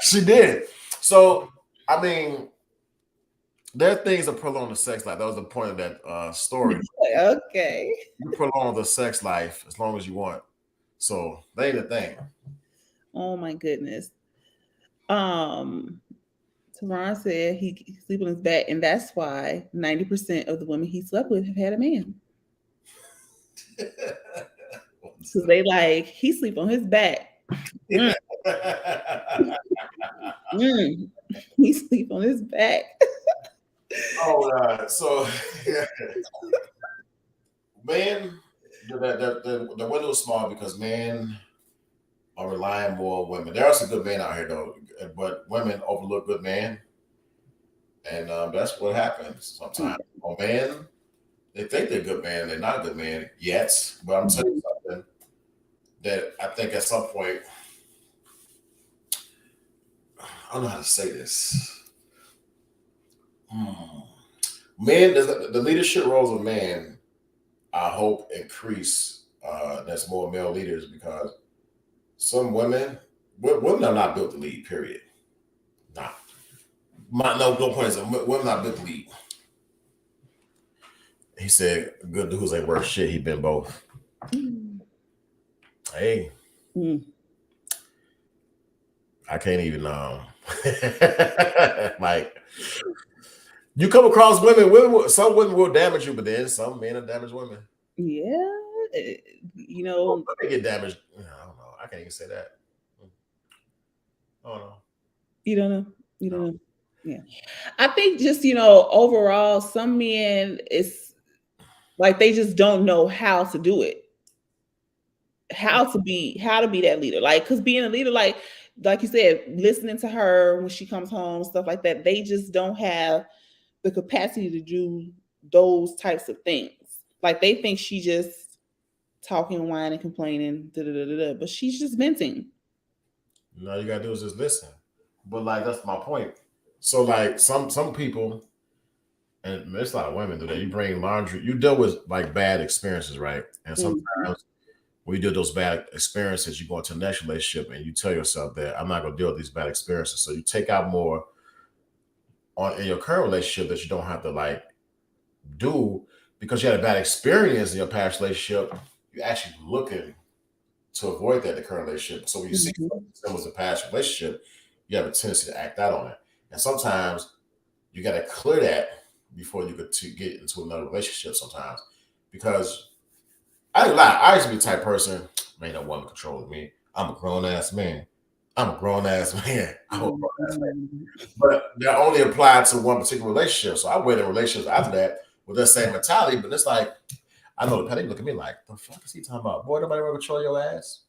Speaker 1: She did. So I mean, there are things that prolong the sex life. That was the point of that story.
Speaker 2: Okay.
Speaker 1: You prolong the sex life as long as you want. So that ain't a thing.
Speaker 2: Oh my goodness. Teron said he sleep on his back, and that's why 90% of the women he slept with have had a man. So they like he sleep on his back. He sleep on his back.
Speaker 1: Oh God. So yeah. Men, the window is small because men are relying more on women. There are some good men out here though, but women overlook good men, and that's what happens sometimes. Oh, men, they think they're good men, they're not a good man yet. But I'm telling you something that I think at some point, I don't know how to say this. Men, the leadership roles of men, I hope increase. That's more male leaders because some women are not built to lead. Period. Nah, no point is women not built to lead. He said, "Good dudes ain't worth shit." He been both. Hey, I can't even like you come across women, some women will damage you, but then some men will damage women.
Speaker 2: Yeah, you know,
Speaker 1: they get damaged. I don't know. I can't even say that. Oh no.
Speaker 2: You don't know. You don't know. Yeah. I think just, overall, some men it's like they just don't know how to do it. How to be that leader. Like, because being a leader, like you said, listening to her when she comes home, stuff like that, they just don't have the capacity to do those types of things. Like they think she just talking, whining, complaining, but she's just venting.
Speaker 1: No, you gotta do is just listen. But like that's my point. So like some people, and there's a lot of women do that. You bring laundry, you deal with like bad experiences, right? And sometimes when you do those bad experiences, you go into a next relationship and you tell yourself that I'm not gonna deal with these bad experiences. So you take out more in your current relationship that you don't have to like do because you had a bad experience in your past relationship. You're actually looking to avoid that in the current relationship. So when you see something was a past relationship, you have a tendency to act out on it. And sometimes you got to clear that before you get into another relationship sometimes. Because I ain't lie, I used to be the type of person, man, no woman controlling me. I'm a grown-ass man. I'm a grown-ass man. But that only applied to one particular relationship. So I went in relationships after that with that same mentality. But it's like, I know the penny look at me like, the fuck is he talking about? Boy, nobody ever control your ass.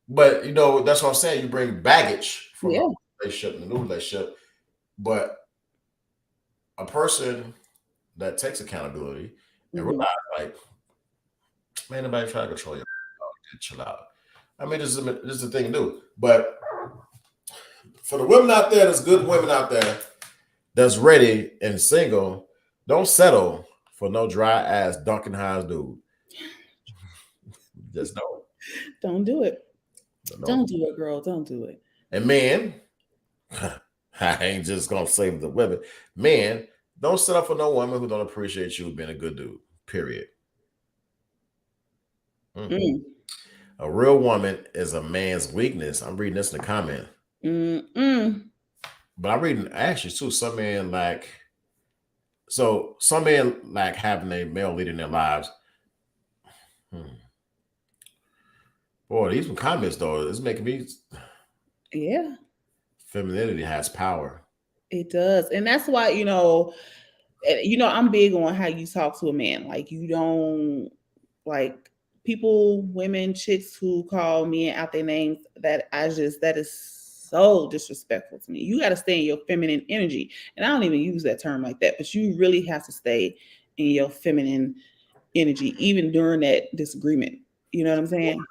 Speaker 1: But that's what I'm saying. You bring baggage from a relationship and a new relationship. But a person that takes accountability and realize, like, man, nobody try to control your chill out. I mean, this is the thing to do. But for the women out there, there's good women out there that's ready and single, don't settle for no dry ass Duncan Hines dude. Just don't.
Speaker 2: Don't do it. Don't do it, girl. Don't do it.
Speaker 1: And men, I ain't just gonna say the women. Men, don't settle for no woman who don't appreciate you being a good dude. Period. A real woman is a man's weakness. I'm reading this in the comment. But I'm reading actually too. Some men having a male leader in their lives. Boy, these comments though, it's making me.
Speaker 2: Yeah.
Speaker 1: Femininity has power.
Speaker 2: It does, and that's why I'm big on how you talk to a man. Like you don't like people, women, chicks who call men out their names. That is so disrespectful to me. You got to stay in your feminine energy, and I don't even use that term like that, but you really have to stay in your feminine energy, even during that disagreement. You know what I'm saying?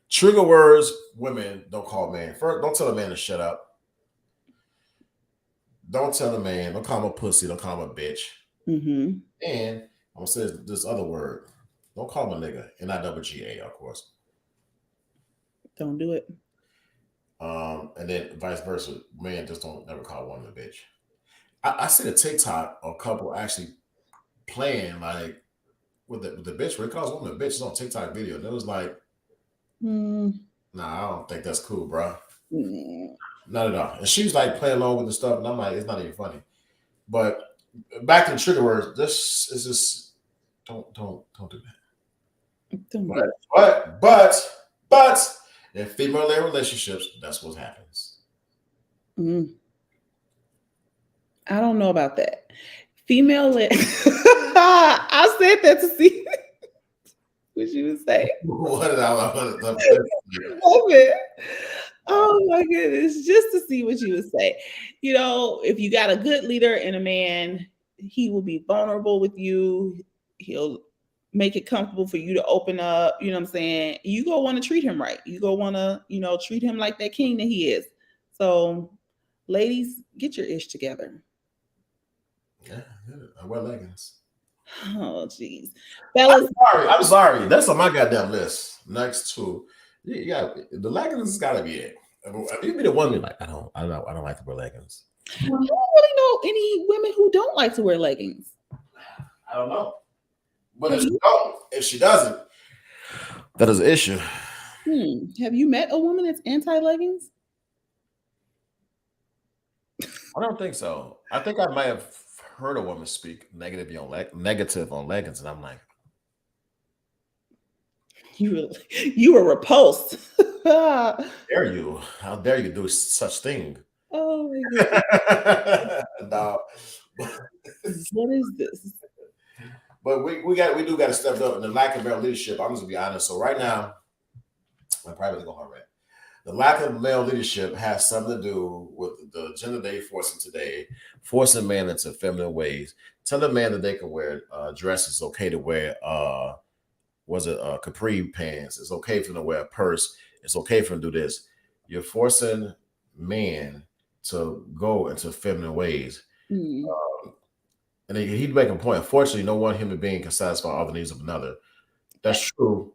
Speaker 1: Trigger words, women don't call men. First, don't tell a man to shut up. Don't tell a man, don't call him a pussy, don't call him a bitch. And I'm gonna say this other word. Don't call him a nigga. N-I-double-G-A, of course.
Speaker 2: Don't do it.
Speaker 1: And then vice versa. Man, just don't never call a woman a bitch. I see the TikTok of a couple actually playing like with the bitch where it calls a woman a bitch. It's on TikTok video. And it was like, nah, I don't think that's cool, bro. Not at all. And she was like playing along with the stuff, and I'm like, it's not even funny. But back to the trigger words, this is just don't do that. But in female-led relationships, that's what happens.
Speaker 2: I don't know about that. Female-led. I said that to see what you would say.
Speaker 1: What did I love
Speaker 2: it? Oh my goodness, just to see what you would say. If you got a good leader and a man, he will be vulnerable with you. He'll make it comfortable for you to open up. You know what I'm saying? You go want to treat him right. You go want to, treat him like that king that he is. So, ladies, get your ish together.
Speaker 1: Yeah, I wear leggings.
Speaker 2: Oh, geez. Fellas,
Speaker 1: I'm sorry. That's on my goddamn list. Next to, the leggings gotta be it. You be the one like, I don't like to wear leggings.
Speaker 2: I don't really know any women who don't like to wear leggings.
Speaker 1: I don't know. But if she doesn't, that is an issue.
Speaker 2: Have you met a woman that's anti-leggings?
Speaker 1: I don't think so. I think I might have heard a woman speak negative on leggings, and I'm like,
Speaker 2: you were repulsed.
Speaker 1: dare you? How dare you do such thing?
Speaker 2: Oh my goodness.
Speaker 1: No.
Speaker 2: What is this?
Speaker 1: But we do got to step up in the lack of male leadership. I'm just gonna be honest. So right now, I'm probably going to read. The lack of male leadership has something to do with the gender they forcing today, forcing men into feminine ways. Tell a man that they can wear dresses, okay to wear capri pants. It's okay for them to wear a purse. It's okay for them to do this. You're forcing men to go into feminine ways. And he'd make a point. Unfortunately, no one human being can satisfy all the needs of another. That's true,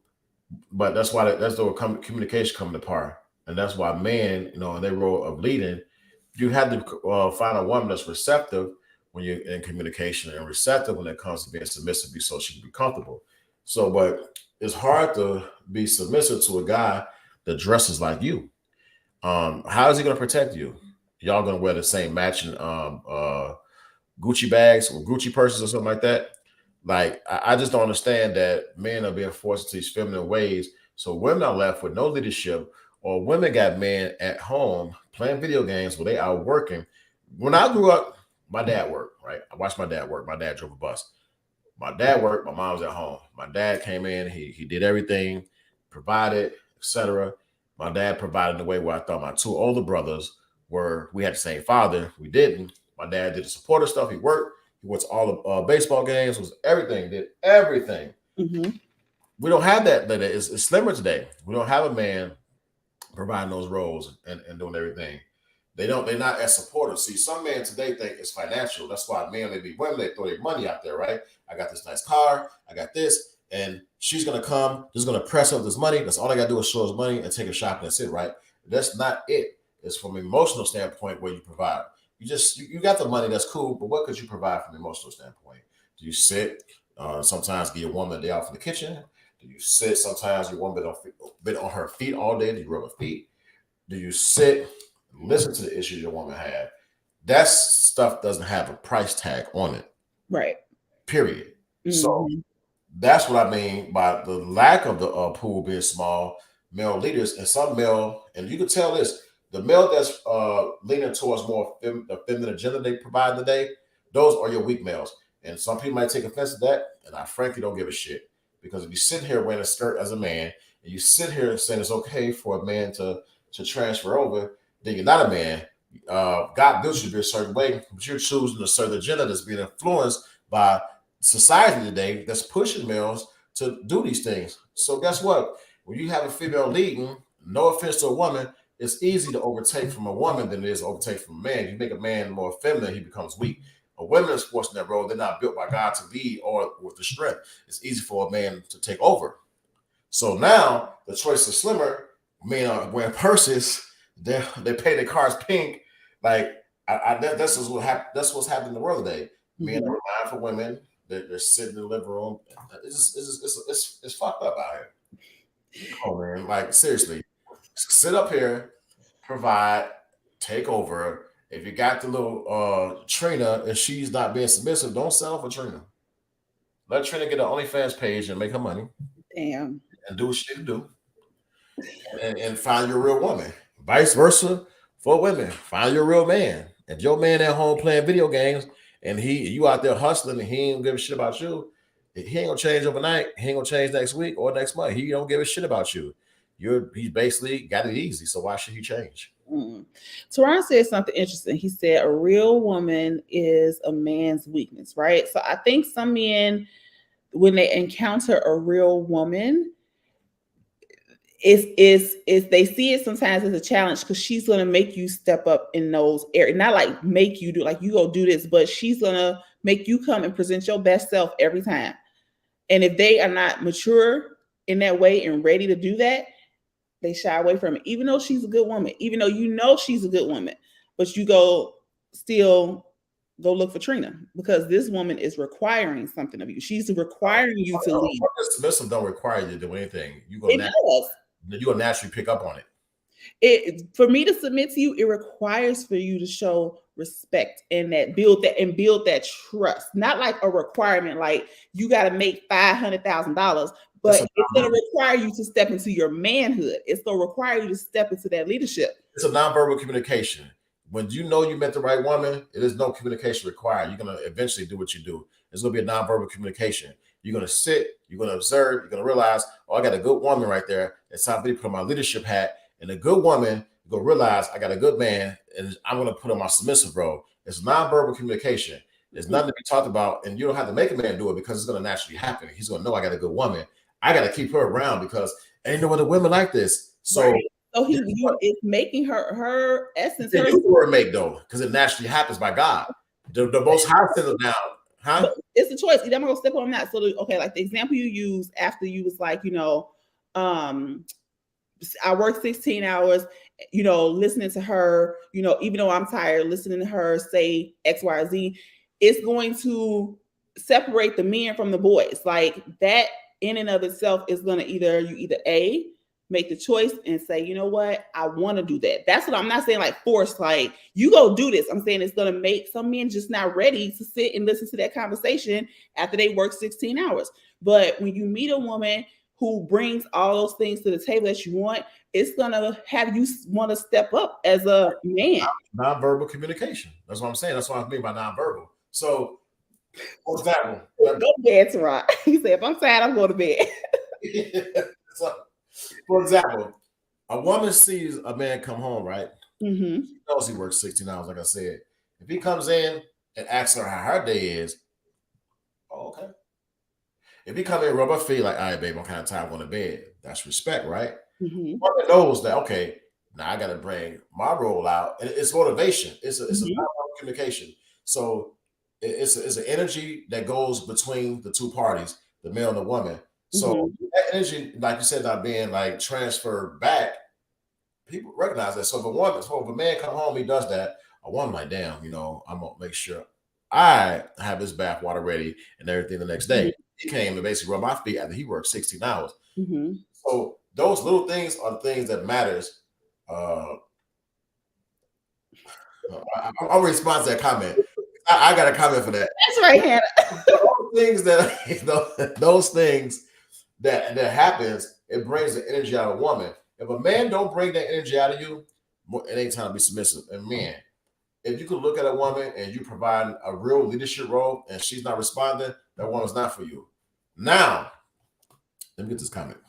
Speaker 1: but that's why that's the communication coming apart, and that's why men, in their role of leading, you have to find a woman that's receptive when you're in communication and receptive when it comes to being submissive, so she can be comfortable. So, but it's hard to be submissive to a guy that dresses like you. How is he going to protect you? Y'all going to wear the same matching Gucci bags or Gucci purses or something like that? Like, I just don't understand that men are being forced into these feminine ways. So women are left with no leadership, or women got men at home playing video games where they are working. When I grew up, my dad worked, right? I watched my dad work. My dad drove a bus. My dad worked. My mom was at home. My dad came in. He did everything, provided, etc. My dad provided in a way where I thought my two older brothers we had the same father. We didn't. My dad did the supporter stuff. He worked. He went to all the baseball games, was everything, did everything.
Speaker 2: Mm-hmm.
Speaker 1: We don't have that. It's slimmer today. We don't have a man providing those roles and doing everything. They're not as supportive. See, some men today think it's financial. That's why men, maybe women, they throw their money out there, right? I got this nice car. I got this. And she's going to come, just going to press up this money. That's all I got to do is show us money and take a shopping. That's it, right? That's not it. It's from an emotional standpoint where you provide. You got the money, that's cool, but what could you provide from an emotional standpoint? Do you sit, sometimes give your woman a day off in the kitchen? Do you sit, sometimes your woman been on her feet all day? Do you rub her feet? Do you sit, listen to the issues your woman had? That stuff doesn't have a price tag on it.
Speaker 2: Right.
Speaker 1: Period. Mm-hmm. So that's what I mean by the lack of the pool being small, male leaders, and some male, and you can tell this, the male that's leaning towards more the feminine agenda they provide today, those are your weak males. And some people might take offense to that, and I frankly don't give a shit. Because if you sit here wearing a skirt as a man, and you sit here saying it's okay for a man to transfer over, then you're not a man. God built you to be a certain way, but you're choosing a certain agenda that's being influenced by society today that's pushing males to do these things. So guess what? When you have a female leading, no offense to a woman, it's easy to overtake from a woman than it is to overtake from a man. You make a man more feminine, he becomes weak. A woman is forced in that role. They're not built by God to lead or with the strength. It's easy for a man to take over. So now the choice is slimmer. Men are wearing purses. They paint their cars pink. Like that's what's happening in the world today. Mm-hmm. Men are relying for women. They're sitting in the living room. It's fucked up out here. Oh man, like seriously. Sit up here, provide, take over. If you got the little Trina and she's not being submissive, don't settle for Trina. Let Trina get an OnlyFans page and make her money.
Speaker 2: Damn.
Speaker 1: And do what she can do. And find your real woman. Vice versa for women. Find your real man. If your man at home playing video games and you out there hustling and he ain't give a shit about you, he ain't gonna change overnight. He ain't gonna change next week or next month. He don't give a shit about you. He basically got it easy, so why should he change?
Speaker 2: Teron said something interesting. He said a real woman is a man's weakness, right? So I think some men, when they encounter a real woman, is they see it sometimes as a challenge because she's gonna make you step up in those areas. Not like make you do like you go do this, but she's gonna make you come and present your best self every time. And if they are not mature in that way and ready to do that, they shy away from it, even though she's a good woman, even though you know she's a good woman, but you still go look for Trina because this woman is requiring something of you. She's requiring you to lead.
Speaker 1: Submissive don't require you to do anything. You go you'll naturally pick up on it.
Speaker 2: For me to submit to you, it requires for you to show respect and build that trust. Not like a requirement, like you got to make $500,000, but it's going to require you to step into your manhood. It's going to require you to step into that leadership.
Speaker 1: It's a nonverbal communication. When you know you met the right woman, it is no communication required. You're going to eventually do what you do. It's going to be a nonverbal communication. You're going to sit, you're going to observe, you're going to realize, oh, I got a good woman right there. It's time for me to put on my leadership hat. And a good woman, you're going to realize I got a good man, and I'm going to put on my submissive role. It's nonverbal communication. There's nothing to be talked about, and you don't have to make a man do it because it's going to naturally happen. He's going to know I got a good woman. I got to keep her around because ain't no other women like this. So,
Speaker 2: right. So it's making her essence.
Speaker 1: Her word make though, because it naturally happens by God. The Most High sends it down, huh?
Speaker 2: But it's a choice. Either I'm gonna step on that. So okay, like the example you used after you was like, I work 16 hours, listening to her, even though I'm tired, listening to her say X, Y, or Z, it's going to separate the men from the boys. Like that in and of itself is going to either A, make the choice and say, you know what, I want to do that. That's what I'm not saying like force, like you go do this. I'm saying it's going to make some men just not ready to sit and listen to that conversation after they work 16 hours. But when you meet a woman who brings all those things to the table that you want, it's going to have you want to step up as a man.
Speaker 1: Nonverbal communication. That's what I'm saying. That's what I mean by nonverbal. So what's that one?
Speaker 2: Go to bed, Teron. He said, if I'm tired, I'm going to bed.
Speaker 1: So, for example, a woman sees a man come home, right?
Speaker 2: Mm-hmm.
Speaker 1: She knows he works 16 hours, like I said. If he comes in and asks her how her day is, oh, okay. If he come in and rub her feet like, all right, babe, I'm kind of tired, going to bed. That's respect, right?
Speaker 2: Mm-hmm.
Speaker 1: Woman knows that, okay, now I got to bring my role out. And it's motivation. It's a communication. So it's an energy that goes between the two parties, the male and the woman. So that energy, like you said, not being like transferred back, people recognize that. So if a man come home, he does that. A woman like, damn, I'm gonna make sure I have his bath water ready and everything the next day. He came and basically rubbed my feet after he worked 16 hours. So those little things are the things that matters. I'll respond to that comment. I got a comment for that.
Speaker 2: That's right, Hannah.
Speaker 1: Those things that happens, it brings the energy out of a woman. If a man don't bring that energy out of you, it ain't time to be submissive. And man, if you could look at a woman and you provide a real leadership role and she's not responding, that woman's not for you. Now, let me get this comment.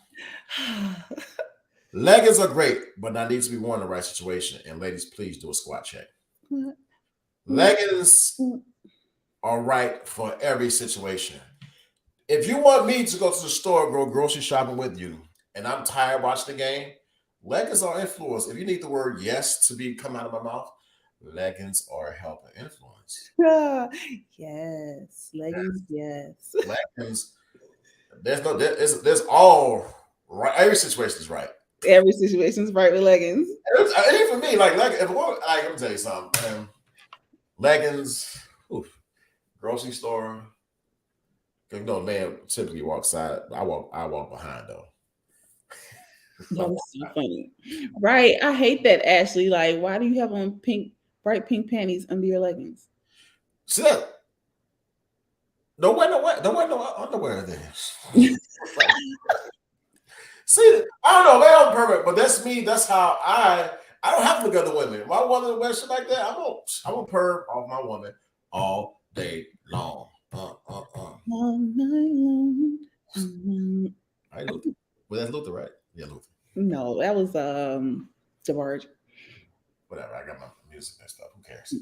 Speaker 1: Leggings are great, but not need to be worn in the right situation. And ladies, please do a squat check. Leggings are right for every situation. If you want me to go to the store, go grocery shopping with you, and I'm tired watching the game, leggings are influence. If you need the word yes to come out of my mouth, leggings are help and influence.
Speaker 2: Yes, leggings. Yes,
Speaker 1: leggings. There's all right. Every situation is right.
Speaker 2: Every situation is right with leggings.
Speaker 1: Even for me, like let me tell you something. Leggings, grocery store. Man typically walks side. I walk behind though.
Speaker 2: That's so funny, right? I hate that, Ashley. Like, why do you have on bright pink panties under your leggings?
Speaker 1: See that? Don't wear no underwear there. See, I don't know, they are perfect, but that's me. That's how I don't have to look at the women. If I want to wear shit like that, I'm gonna perv off my woman all day long. All night long. Right, Luther. Well, that's Luther, right? Yeah, Luther.
Speaker 2: No, that was DeBarge.
Speaker 1: Whatever. I got my music messed up. Who cares?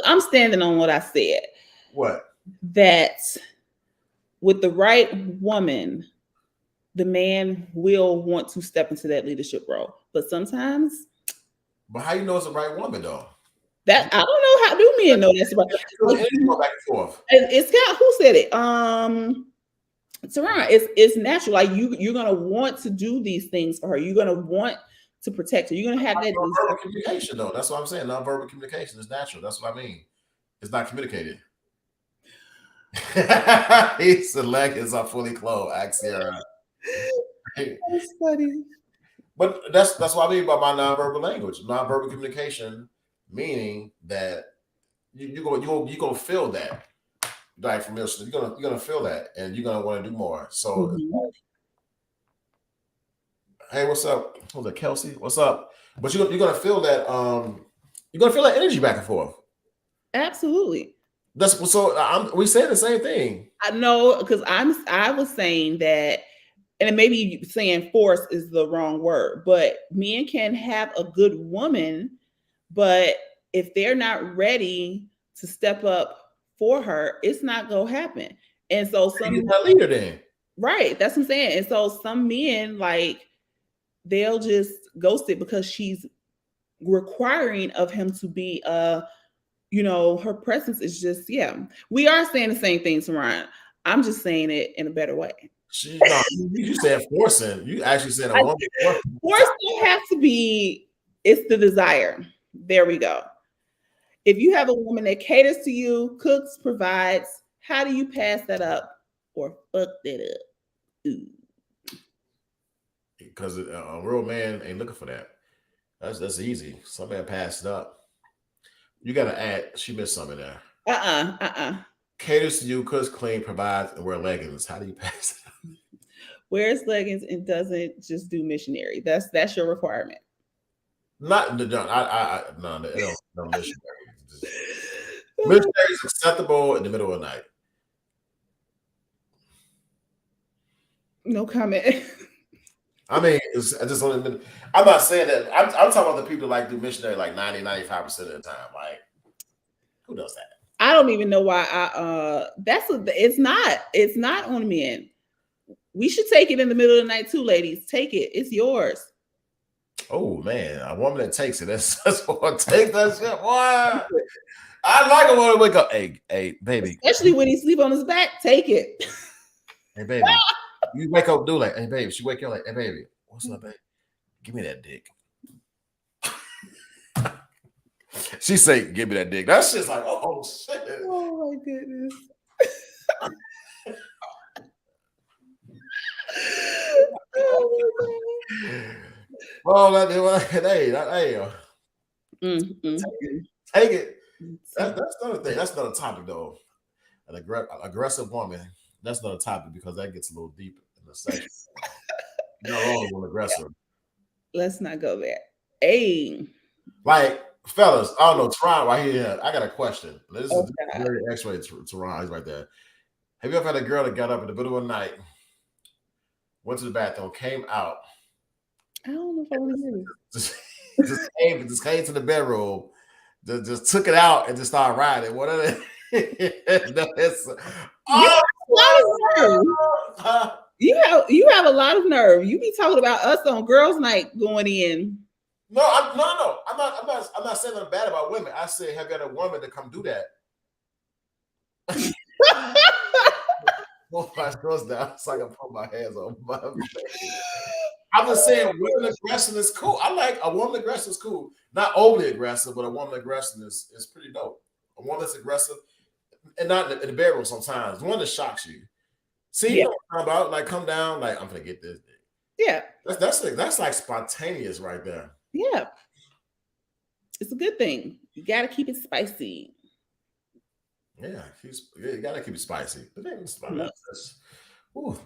Speaker 2: I'm standing on what I said.
Speaker 1: What?
Speaker 2: That with the right woman, the man will want to step into that leadership role. But sometimes.
Speaker 1: But how you know it's the right woman though?
Speaker 2: That I don't know. How do men know that's right?
Speaker 1: Go back and forth.
Speaker 2: It's got who said it? Teron. It's natural. Like you're gonna want to do these things for her. You're gonna want to protect her. You're gonna have that
Speaker 1: nonverbal communication though. That's what I'm saying. Nonverbal communication is natural. That's what I mean. It's not communicated. His leggings are fully clothed. Ask Sierra.
Speaker 2: That's funny.
Speaker 1: But that's what I mean by my nonverbal language, nonverbal communication, meaning that you gonna feel that, like from your, you're gonna feel that, and you're gonna want to do more. So, hey, what's up? Who's that, Kelsey? What's up? But you're gonna feel that you're gonna feel that energy back and forth.
Speaker 2: Absolutely.
Speaker 1: That's so we say the same thing.
Speaker 2: I know, because I was saying that, and maybe saying force is the wrong word, but men can have a good woman, but if they're not ready to step up for her, it's not gonna happen. And so some
Speaker 1: leader then.
Speaker 2: Right, that's what I'm saying. And so some men, like, they'll just ghost it because she's requiring of him to be her presence is just, we are saying the same thing, Ryan. I'm just saying it in a better way.
Speaker 1: You said forcing. You actually said a woman.
Speaker 2: Forcing has to be, it's the desire. There we go. If you have a woman that caters to you, cooks, provides, how do you pass that up or fuck that up? Ooh.
Speaker 1: Because a real man ain't looking for that. That's easy. Some man passed it up. You gotta add. She missed something there. Caters to you, cooks, clean, provides, and wear leggings. How do you pass it up?
Speaker 2: Wears leggings and doesn't just do missionary. That's your requirement.
Speaker 1: No, missionary. Missionary is acceptable in the middle of the night.
Speaker 2: No comment.
Speaker 1: I mean, I'm not saying that. I'm talking about the people that like do missionary like 90-95% of the time. Like, who does that?
Speaker 2: I don't even know why. It's not on men. We should take it in the middle of the night too, ladies. Take it. It's yours.
Speaker 1: Oh man, a woman that takes it. That's what take that shit. Boy, I like a woman to wake up. Hey, baby.
Speaker 2: Especially when he sleep on his back. Take it.
Speaker 1: Hey, baby. You wake up, do like, hey, baby. She wake up like, hey, baby. What's up, baby? Give me that dick. She say, give me that dick. That shit's like, oh shit.
Speaker 2: Oh my goodness.
Speaker 1: Take it. That's another thing. That's another topic, though. An aggressive woman. That's another topic because that gets a little deep in the section. You're wrong with aggressive.
Speaker 2: Let's not go there. Hey,
Speaker 1: like fellas, I don't know, Teron, right here. I got a question. This is very X-ray. Teron, he's right there. Have you ever had a girl that got up in the middle of the night, went to the bathroom, came out?
Speaker 2: I don't know if I want to hear
Speaker 1: this. Just came to the bedroom, just took it out and just started riding. What are they?
Speaker 2: You have a lot of nerve. You be talking about us on girls' night going in.
Speaker 1: No, I'm not saying nothing bad about women. I say, have you had a woman to come do that? Well, my girls down. It's like I put my hands on my face. I'm just saying, women aggressive is cool. I like a woman aggressive is cool. Not overly aggressive, but a woman aggressive is pretty dope. A woman that's aggressive, and not in the bedroom sometimes. One that shocks you. See, you know what I'm about? Like, come down, like, I'm gonna get this.
Speaker 2: Yeah.
Speaker 1: That's like spontaneous right there.
Speaker 2: Yeah. It's a good thing. You gotta keep it spicy.
Speaker 1: Yeah, you gotta keep it spicy. But then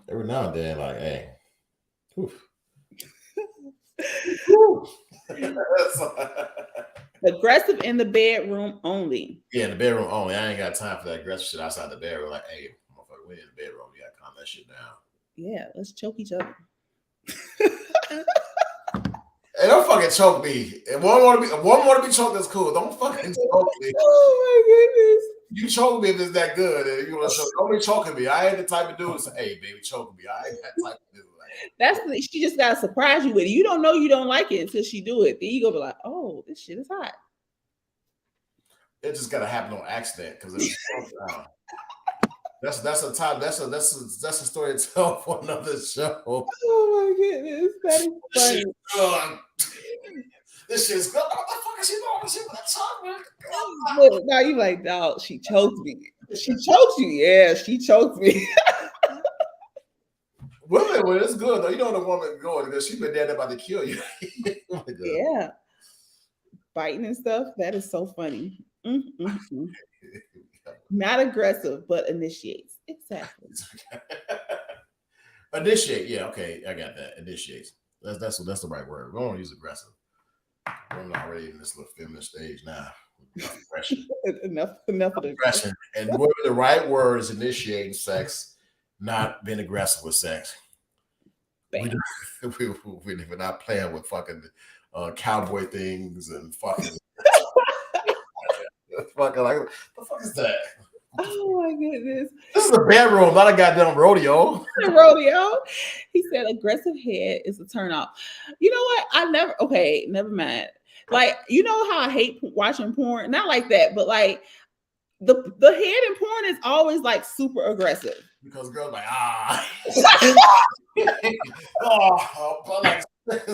Speaker 1: every now and then, like, hey.
Speaker 2: Aggressive in the bedroom only.
Speaker 1: Yeah, in the bedroom only. I ain't got time for that aggressive shit outside the bedroom. Like, hey, motherfucker, we in the bedroom. You gotta calm that shit down.
Speaker 2: Yeah, let's choke each other.
Speaker 1: Hey, don't fucking choke me. If one want to be choked, that's cool. Don't fucking choke me.
Speaker 2: Oh my goodness.
Speaker 1: You choke me if it's that good. And you want to choke. Don't be choking me. I ain't the type of dude to say, hey, baby, choke me. I ain't that type of dude.
Speaker 2: She just gotta surprise you with it. You don't know you don't like it until she do it. Then you go be like, oh, this shit is hot.
Speaker 1: It just gotta happen on accident because it's that's a story to tell for another show.
Speaker 2: Oh my goodness, that is funny.
Speaker 1: This shit's good. What the fuck is she doing? She want to talk, man.
Speaker 2: Now you like, no, she choked me. She choked you. Yeah, she choked me.
Speaker 1: Women, well, it's good though. You know the woman going because she been dead about to kill you.
Speaker 2: Yeah. Biting and stuff. That is so funny. Not aggressive, but initiates. Exactly.
Speaker 1: Initiate. Yeah, okay. I got that. Initiates. That's the right word. We don't use aggressive. We're already in this little feminist stage now.
Speaker 2: enough of the
Speaker 1: aggression. And the right word is initiating sex, not being aggressive with sex. We're not playing with fucking cowboy things and fucking fucking like what the fuck is that?
Speaker 2: Oh my goodness.
Speaker 1: This is a bedroom, not a goddamn rodeo.
Speaker 2: Rodeo. He said aggressive head is a turn off. You know what? Never mind. Like, you know how I hate watching porn? Not like that, but like the head in porn is always like super aggressive.
Speaker 1: Because girls like, oh, like,
Speaker 2: like,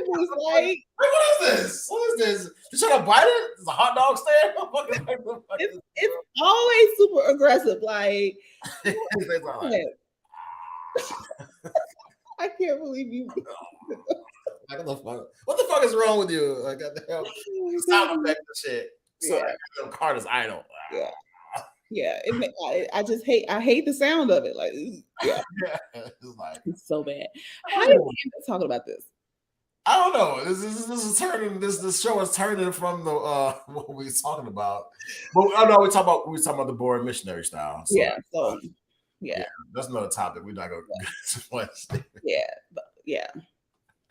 Speaker 1: what is this? What is this? You trying to bite it? It's a hot dog stand?
Speaker 2: It's always super aggressive. Like, I can't believe you.
Speaker 1: Like, what the fuck is wrong with you? Like, goddamn sound effect and shit. Sorry, Carter's idol.
Speaker 2: Yeah. I just hate the sound of it. Like, yeah. It's so bad. How did we end up talking about this?
Speaker 1: I don't know. This is turning. This show is turning from the what we was talking about. But I know we talking about the boring missionary style. So,
Speaker 2: yeah,
Speaker 1: that's another topic. We're not gonna get to.
Speaker 2: Yeah.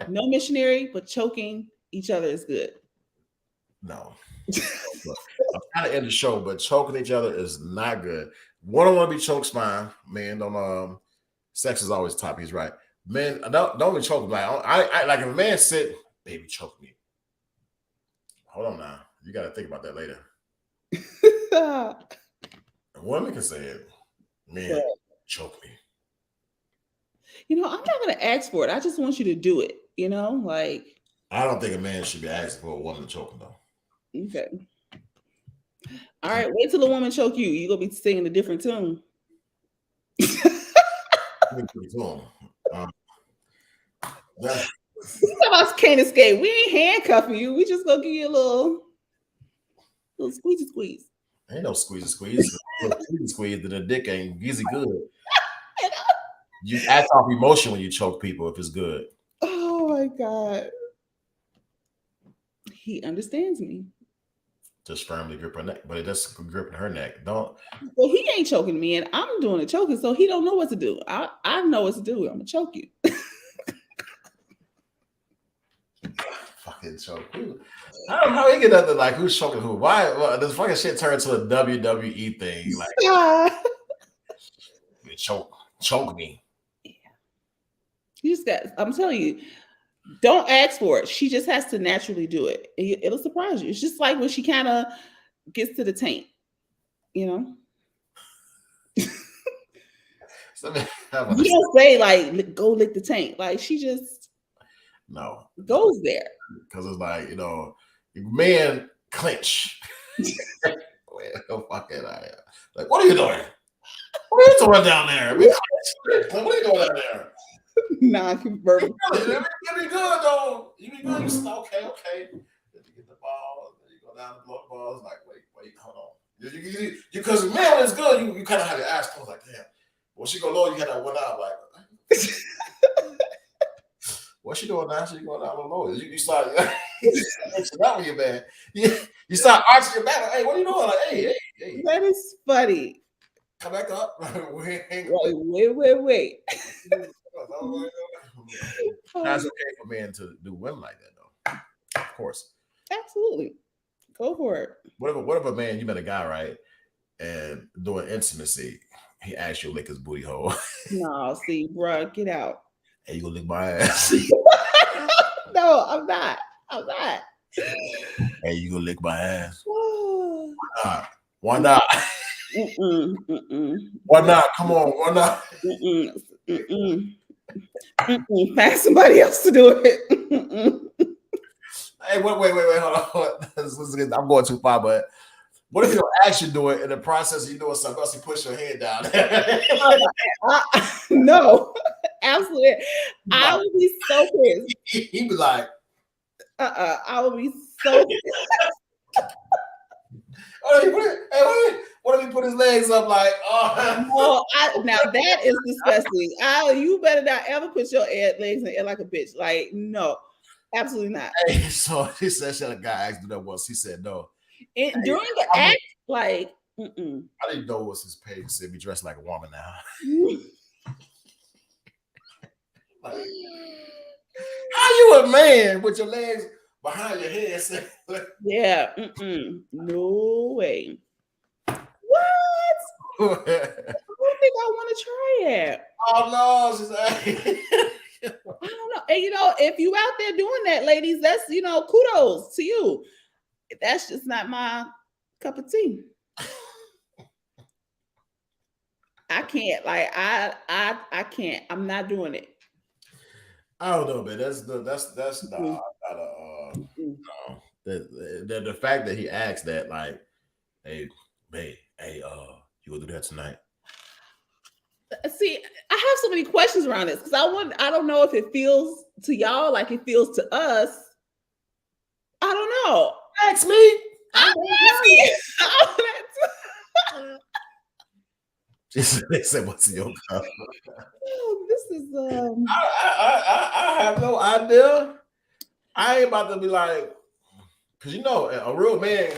Speaker 2: No missionary, but choking each other is good.
Speaker 1: No. I'm trying to end the show, but choking each other is not good. One-on-one be chokes fine. Man, don't sex is always top. He's right. Man, don't be choking. Like I like if a man sit, baby, choke me. Hold on now. You gotta think about that later. A woman can say it. Man, choke me.
Speaker 2: You know, I'm not gonna ask for it. I just want you to do it. You know, like
Speaker 1: I don't think a man should be asking for a woman to choke him though.
Speaker 2: Okay. All right, wait till the woman choke you. You're gonna be singing a different tune. Can't escape. We ain't handcuffing you. We just gonna give you a little squeeze.
Speaker 1: Ain't no squeeze. Squeeze. The dick ain't easy good. You act off emotion when you choke people if it's good.
Speaker 2: Oh my God. He understands me.
Speaker 1: Just firmly grip her neck, but it does gripping her neck. Don't.
Speaker 2: Well, he ain't choking me, and I'm doing the choking, so he don't know what to do. I know what to do. I'm gonna choke you.
Speaker 1: Fucking choke. I don't know how he get nothing like who's choking who. Why? Well, this fucking shit turned to a WWE thing. Like, choke me. Yeah.
Speaker 2: You just got. I'm telling you. Don't ask for it. She just has to naturally do it. It'll surprise you. It's just like when she kind of gets to the taint, you know? You don't say like, go lick the taint. Like she just goes there.
Speaker 1: Because it's like, you know, man clench. Fuck it. Like, what are you doing? What are you doing down there? What are you doing down there?
Speaker 2: Non-convertible.
Speaker 1: You be good though. You be good. You okay. Then you get the ball. Then you go down the blow balls. Like, wait, hold on. Because man, it's good. You kind of have your ass closed. Like, damn. When she go low, you got that one out. Like, what's she doing now? She going down a little low. You start that with your man. You start arching your back. Like, hey, what are you doing? Like, hey.
Speaker 2: That is funny.
Speaker 1: Come back up.
Speaker 2: Wait.
Speaker 1: That's okay for men to do women like that, though. Of course.
Speaker 2: Absolutely. Go for it.
Speaker 1: What if a man, you met a guy, right? And doing intimacy, he asks you to lick his booty hole.
Speaker 2: No, see, bro, get out.
Speaker 1: Hey, you gonna lick my ass?
Speaker 2: No, I'm not.
Speaker 1: Hey, you gonna lick my ass? Why not? Why not? Come on, why not?
Speaker 2: Find somebody else to do it.
Speaker 1: Hey, wait, hold on. I'm going too far, but What if you actually do it in the process of you doing something else? You push your head down.
Speaker 2: No, absolutely. I would be so pissed.
Speaker 1: He'd be like,
Speaker 2: I would be so pissed.
Speaker 1: What if he put his legs up like, oh?
Speaker 2: No, now that is disgusting. You better not ever put your legs in the air like a bitch. Like, no, absolutely not.
Speaker 1: Hey, so he said, she had a guy asked him that once. He said, no.
Speaker 2: During the act, like,
Speaker 1: I didn't know it was his page. He said, be dressed like a woman now. Like, how you a man with your legs behind your head?
Speaker 2: Yeah, no way. What? I don't think I want to try it.
Speaker 1: Oh no,
Speaker 2: I don't know. And if you out there doing that, ladies, that's kudos to you. That's just not my cup of tea. I can't. Like I can't. I'm not doing it.
Speaker 1: I don't know, man. That's not the fact that he asked that, like, hey, babe, hey, you gonna do that tonight?
Speaker 2: See, I have so many questions around this because I don't know if it feels to y'all like it feels to us. I don't know.
Speaker 1: Ask me.
Speaker 2: I'm asking.
Speaker 1: They said, "What's in your cup?"
Speaker 2: This is.
Speaker 1: I have no idea. I ain't about to be like, because a real man,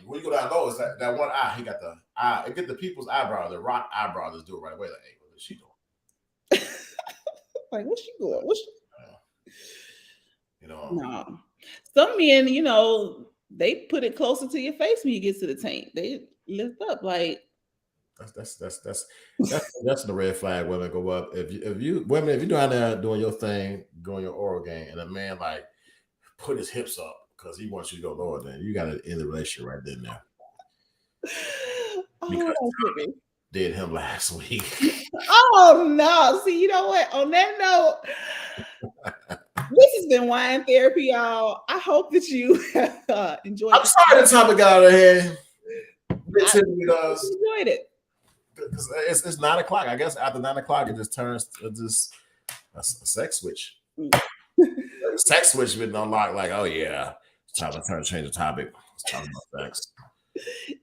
Speaker 1: when you go down low, it's that one eye. He got the eye. It get the people's eyebrow, the rock eyebrow. Just do it right away. Like, hey, what is she doing?
Speaker 2: Like, what's she doing? What's she?
Speaker 1: No.
Speaker 2: Some men, they put it closer to your face when you get to the tank. They lift up like.
Speaker 1: That's the red flag. Women go up. If you're down there doing your thing, doing your oral game, and a man like put his hips up because he wants you to go lower, then you got to end the relationship right then now. Because did him last week.
Speaker 2: Oh no! See, you know what? On that note, this has been wine therapy, y'all. I hope that you enjoyed.
Speaker 1: I'm sorry the topic got out of hand.
Speaker 2: Enjoyed it.
Speaker 1: It's 9 o'clock. I guess after 9 o'clock, it just turns a sex switch. Sex switch been unlocked. Like, oh yeah, it's time to change the topic. It's talking about sex.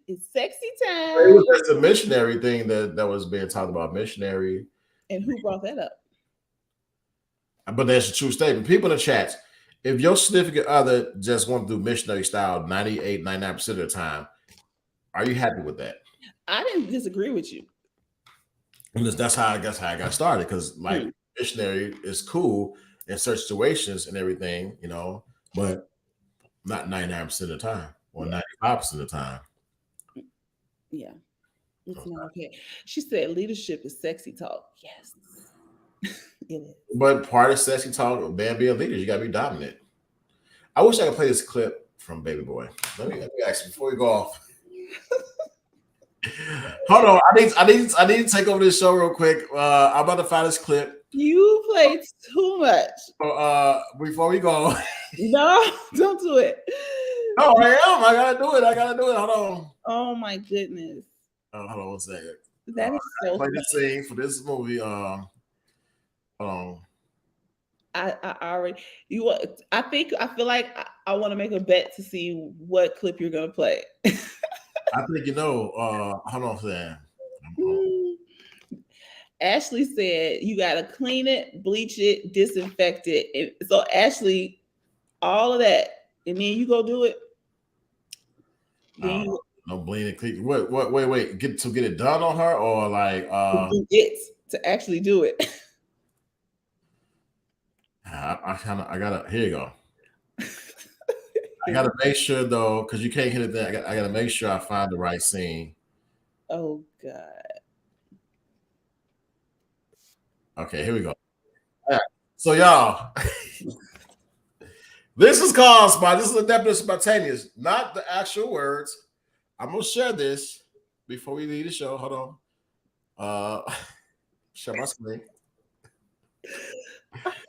Speaker 2: It's sexy time.
Speaker 1: It was just a missionary thing that was being talked about. Missionary.
Speaker 2: And who brought that up?
Speaker 1: But that's a true statement. People in the chats, if your significant other just want to do missionary style 98, 99% of the time, are you happy with that?
Speaker 2: I didn't disagree with you.
Speaker 1: And that's how I got started, because missionary is cool in certain situations and everything, but not 99% of the time or 95% of the time.
Speaker 2: Yeah. It's not okay. She said leadership is sexy talk. Yes. It is.
Speaker 1: But part of sexy talk, man, being a leader, you gotta be dominant. I wish I could play this clip from Baby Boy. Let me ask you before we go off. Hold on, I need to take over this show real quick. I'm about to find this clip.
Speaker 2: You played too much.
Speaker 1: Before we go,
Speaker 2: no, don't do it.
Speaker 1: No, I am. I gotta do it. Hold on.
Speaker 2: Oh my goodness.
Speaker 1: Hold on 1 second.
Speaker 2: That is so.
Speaker 1: Play the scene for this movie. Hold on.
Speaker 2: I already. I feel like I want to make a bet to see what clip you're gonna play.
Speaker 1: I think hold on for that.
Speaker 2: Ashley said you gotta clean it, bleach it, disinfect it. So Ashley, all of that, and then you go do it.
Speaker 1: No bleed and clean. Wait. Get it done on her, or like
Speaker 2: to actually do it.
Speaker 1: I gotta. Here you go. I gotta make sure though, because you can't hit it there. I gotta make sure I find the right scene.
Speaker 2: Oh God.
Speaker 1: Okay, here we go. All right. So y'all, this is caused by this is a definite spontaneous, not the actual words. I'm gonna share this before we leave the show. Hold on. Share my screen.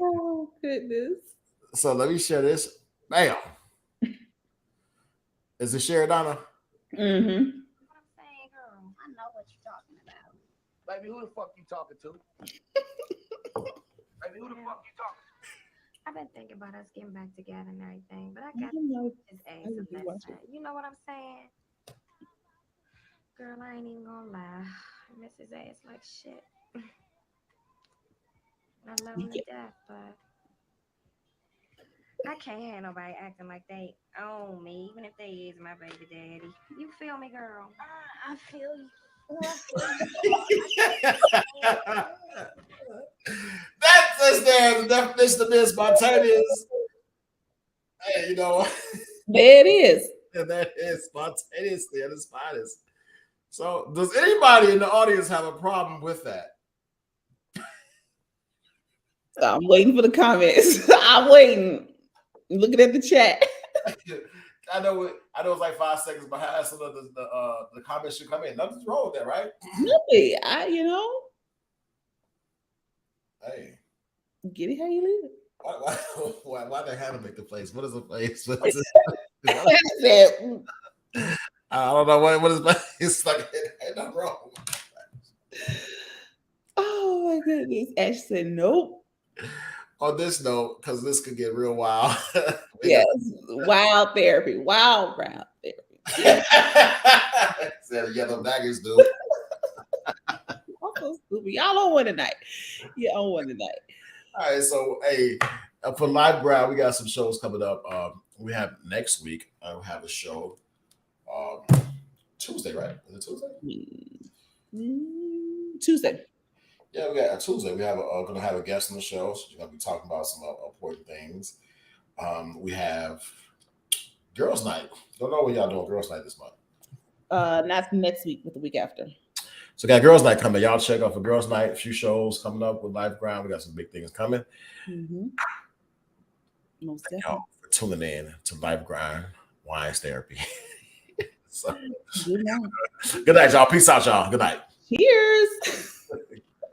Speaker 2: Oh goodness.
Speaker 1: So let me share this. Bam. Is it shared, Donna?
Speaker 2: Mm-hmm.
Speaker 3: What I'm saying, girl, I know what you're talking about.
Speaker 4: Baby, who the fuck you talking to? Baby, who the fuck you talking to?
Speaker 3: I've been thinking about us getting back together and everything, but I got his ass a lesson. You know what I'm saying? Girl, I ain't even gonna lie. I miss his ass like shit. I love him to death, but I can't have nobody acting like they own me, even if they is my baby daddy. You feel me, girl? I feel you.
Speaker 1: That's the definition of being spontaneous. Hey, you know,
Speaker 2: there it is.
Speaker 1: And that is spontaneously at its finest. So, does anybody in the audience have a problem with that?
Speaker 2: I'm waiting for the comments. I'm waiting. Looking at the chat.
Speaker 1: I know it's like 5 seconds behind, so the comments should come in. Nothing's wrong with that, right?
Speaker 2: Nothing.
Speaker 1: Hey,
Speaker 2: get it how you live.
Speaker 1: Why they have to make the place? What is the place? I don't know what is it's like. Ain't nothing wrong.
Speaker 2: Oh my goodness! Ash said nope.
Speaker 1: On this note, because this could get real wild.
Speaker 2: Yes, wild therapy. Wild therapy.
Speaker 1: Said yellow daggers do.
Speaker 2: I'm so stupid. Y'all don't win tonight. Yeah, I don't win tonight.
Speaker 1: All right, so hey, for Live Ground, we got some shows coming up. We have next week. We have a show. Tuesday, right? Is it Tuesday?
Speaker 2: Tuesday.
Speaker 1: Yeah, we got a Tuesday. We have gonna have a guest on the show. So we're gonna be talking about some important things. We have Girls Night. Don't know when y'all doing Girls Night this month.
Speaker 2: Not next week, but the week after.
Speaker 1: So we got Girls Night coming. Y'all check out for Girls Night. A few shows coming up with Live Ground. We got some big things coming.
Speaker 2: Mm-hmm. Most definitely.
Speaker 1: Y'all for tuning in to Live Grind Wines Therapy. So, good night, y'all. Peace out, y'all. Good night.
Speaker 2: Cheers.